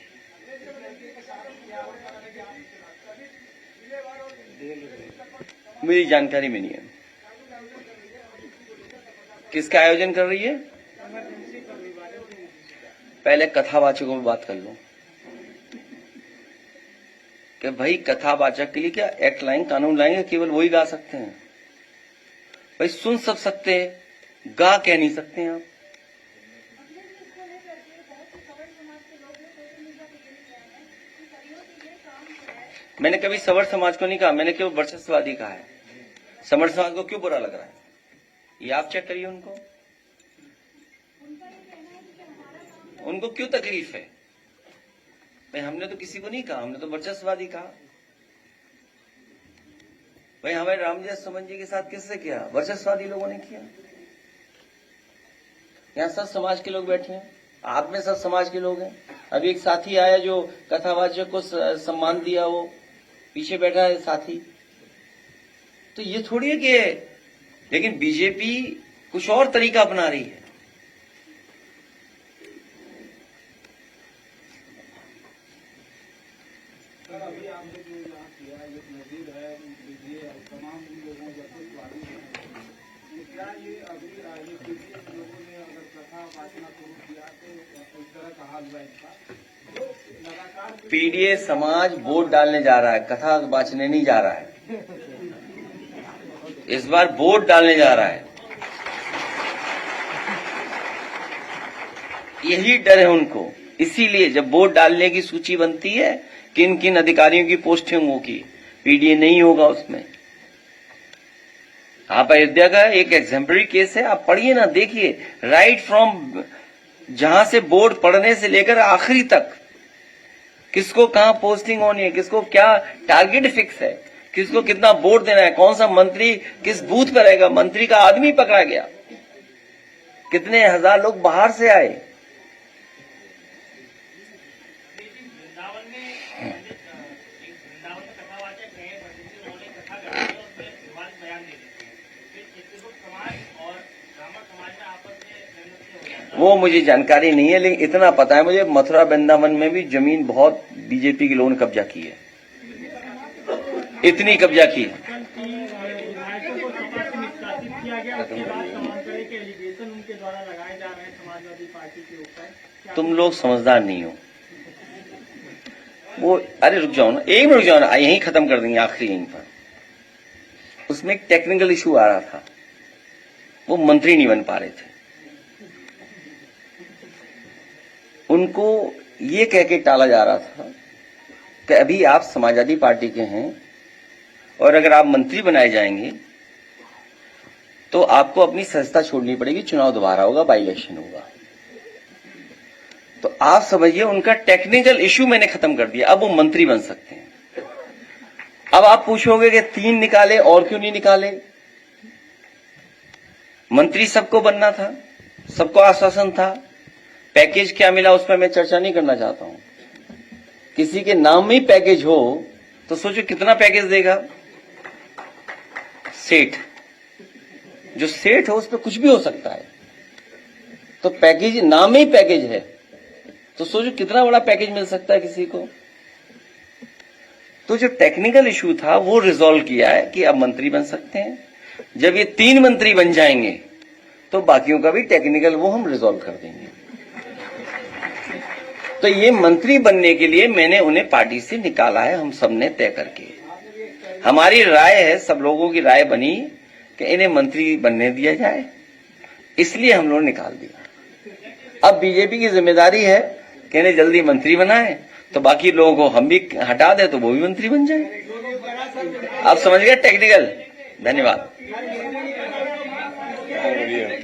मेरी जानकारी में नहीं है। किसका आयोजन कर रही है? पहले कथावाचकों में बात कर लो कि भाई कथावाचक के लिए क्या एक्ट लाएंगे, कानून लाएंगे? केवल वही गा सकते हैं भाई, सुन सब सकते हैं, गा कह नहीं सकते हैं आप। मैंने कभी सवर समाज को नहीं कहा, मैंने केवल वर्चस्ववादी कहा है। सवर समाज को क्यों बुरा लग रहा है, ये आप चेक करिए। उनको क्यों तकलीफ है? भाई हमने तो किसी को नहीं कहा, हमने तो वर्चस्ववादी कहा। भाई हमारे रामजय सुमन जी के साथ किससे किया? वर्चस्ववादी लोगों ने किया। यहाँ सब समाज के लोग बैठे हैं, आप में सब समाज के लोग हैं। अभी एक साथी आया जो कथावाचक को सम्मान दिया, वो पीछे बैठा है साथी। तो ये थोड़ी है कि, लेकिन बीजेपी कुछ और तरीका अपना रही है। सर अभी आपने जो यहाँ किया ये नजीर है, ये तमाम लोगों जैसे स्वादिष्ट है, तो क्या ये अभी ये पीडीएस लोगों ने अगर कथा वाचना शुरू किया तो इस तरह का हाल हुआ इसका? तो लगातार पीडीए समाज वोट डालने जा रहा है, कथा वाचने नहीं जा रहा है। इस बार वोट डालने जा रहा है, यही डर है उनको। इसीलिए जब वोट डालने की सूची बनती है, किन किन अधिकारियों की पोस्टिंग होगी, पीडीए नहीं होगा उसमें। आप अयोध्या का एक एग्जाम्पलरी केस है, आप पढ़िए ना, देखिए। राइट फ्रॉम जहां से बोर्ड पढ़ने से लेकर आखिरी तक किसको कहां पोस्टिंग होनी है, किसको क्या टारगेट फिक्स है, किसको कितना वोट देना है, कौन सा मंत्री किस बूथ पर रहेगा। मंत्री का आदमी पकड़ा गया, कितने हजार लोग बाहर से आए। वो मुझे जानकारी नहीं है, लेकिन इतना पता है मुझे, मथुरा वृंदावन में भी जमीन बहुत बीजेपी के लोगों ने कब्जा की है, इतनी कब्जा की है। तुम लोग समझदार नहीं हो। वो अरे रुक जाओ ना, एक मिनट रुक जाओ ना, यहीं खत्म कर देंगे आखिरी यहीं पर। उसमें एक टेक्निकल इशू आ रहा था, वो मंत्री नहीं बन पा रहे थे। उनको ये कह के टाला जा रहा था कि अभी आप समाजवादी पार्टी के हैं और अगर आप मंत्री बनाए जाएंगे तो आपको अपनी सदस्यता छोड़नी पड़ेगी, चुनाव दोबारा होगा, बाई इलेक्शन होगा। तो आप समझिए उनका टेक्निकल इशू मैंने खत्म कर दिया, अब वो मंत्री बन सकते हैं। अब आप पूछोगे कि 3 निकाले और क्यों नहीं निकाले? मंत्री सबको बनना था, सबको आश्वासन था। पैकेज क्या मिला उस पर मैं चर्चा नहीं करना चाहता हूं। किसी के नाम में ही पैकेज हो तो सोचो कितना पैकेज देगा। सेठ, जो सेठ हो उस पर कुछ भी हो सकता है, तो पैकेज नाम में ही पैकेज है, तो सोचो कितना बड़ा पैकेज मिल सकता है किसी को। तो जो टेक्निकल इशू था वो रिजॉल्व किया है कि अब मंत्री बन सकते हैं। जब ये 3 मंत्री बन जाएंगे तो बाकियों का भी टेक्निकल वो हम रिजॉल्व कर देंगे। तो ये मंत्री बनने के लिए मैंने उन्हें पार्टी से निकाला है, हम सबने तय करके। हमारी राय है, सब लोगों की राय बनी कि इन्हें मंत्री बनने दिया जाए, इसलिए हम लोग निकाल दिया। अब बीजेपी की जिम्मेदारी है कि इन्हें जल्दी मंत्री बनाए, तो बाकी लोगों को हम भी हटा दे तो वो भी मंत्री बन जाए। आप समझ गए टेक्निकल? धन्यवाद।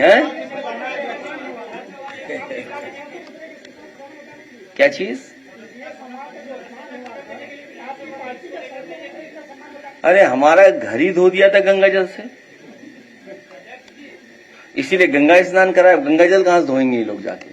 हैं? क्या चीज? अरे हमारा घर ही धो दिया था गंगा जल से, इसीलिए गंगा स्नान कराया। गंगा जल कहां से धोएंगे ये लोग जाके?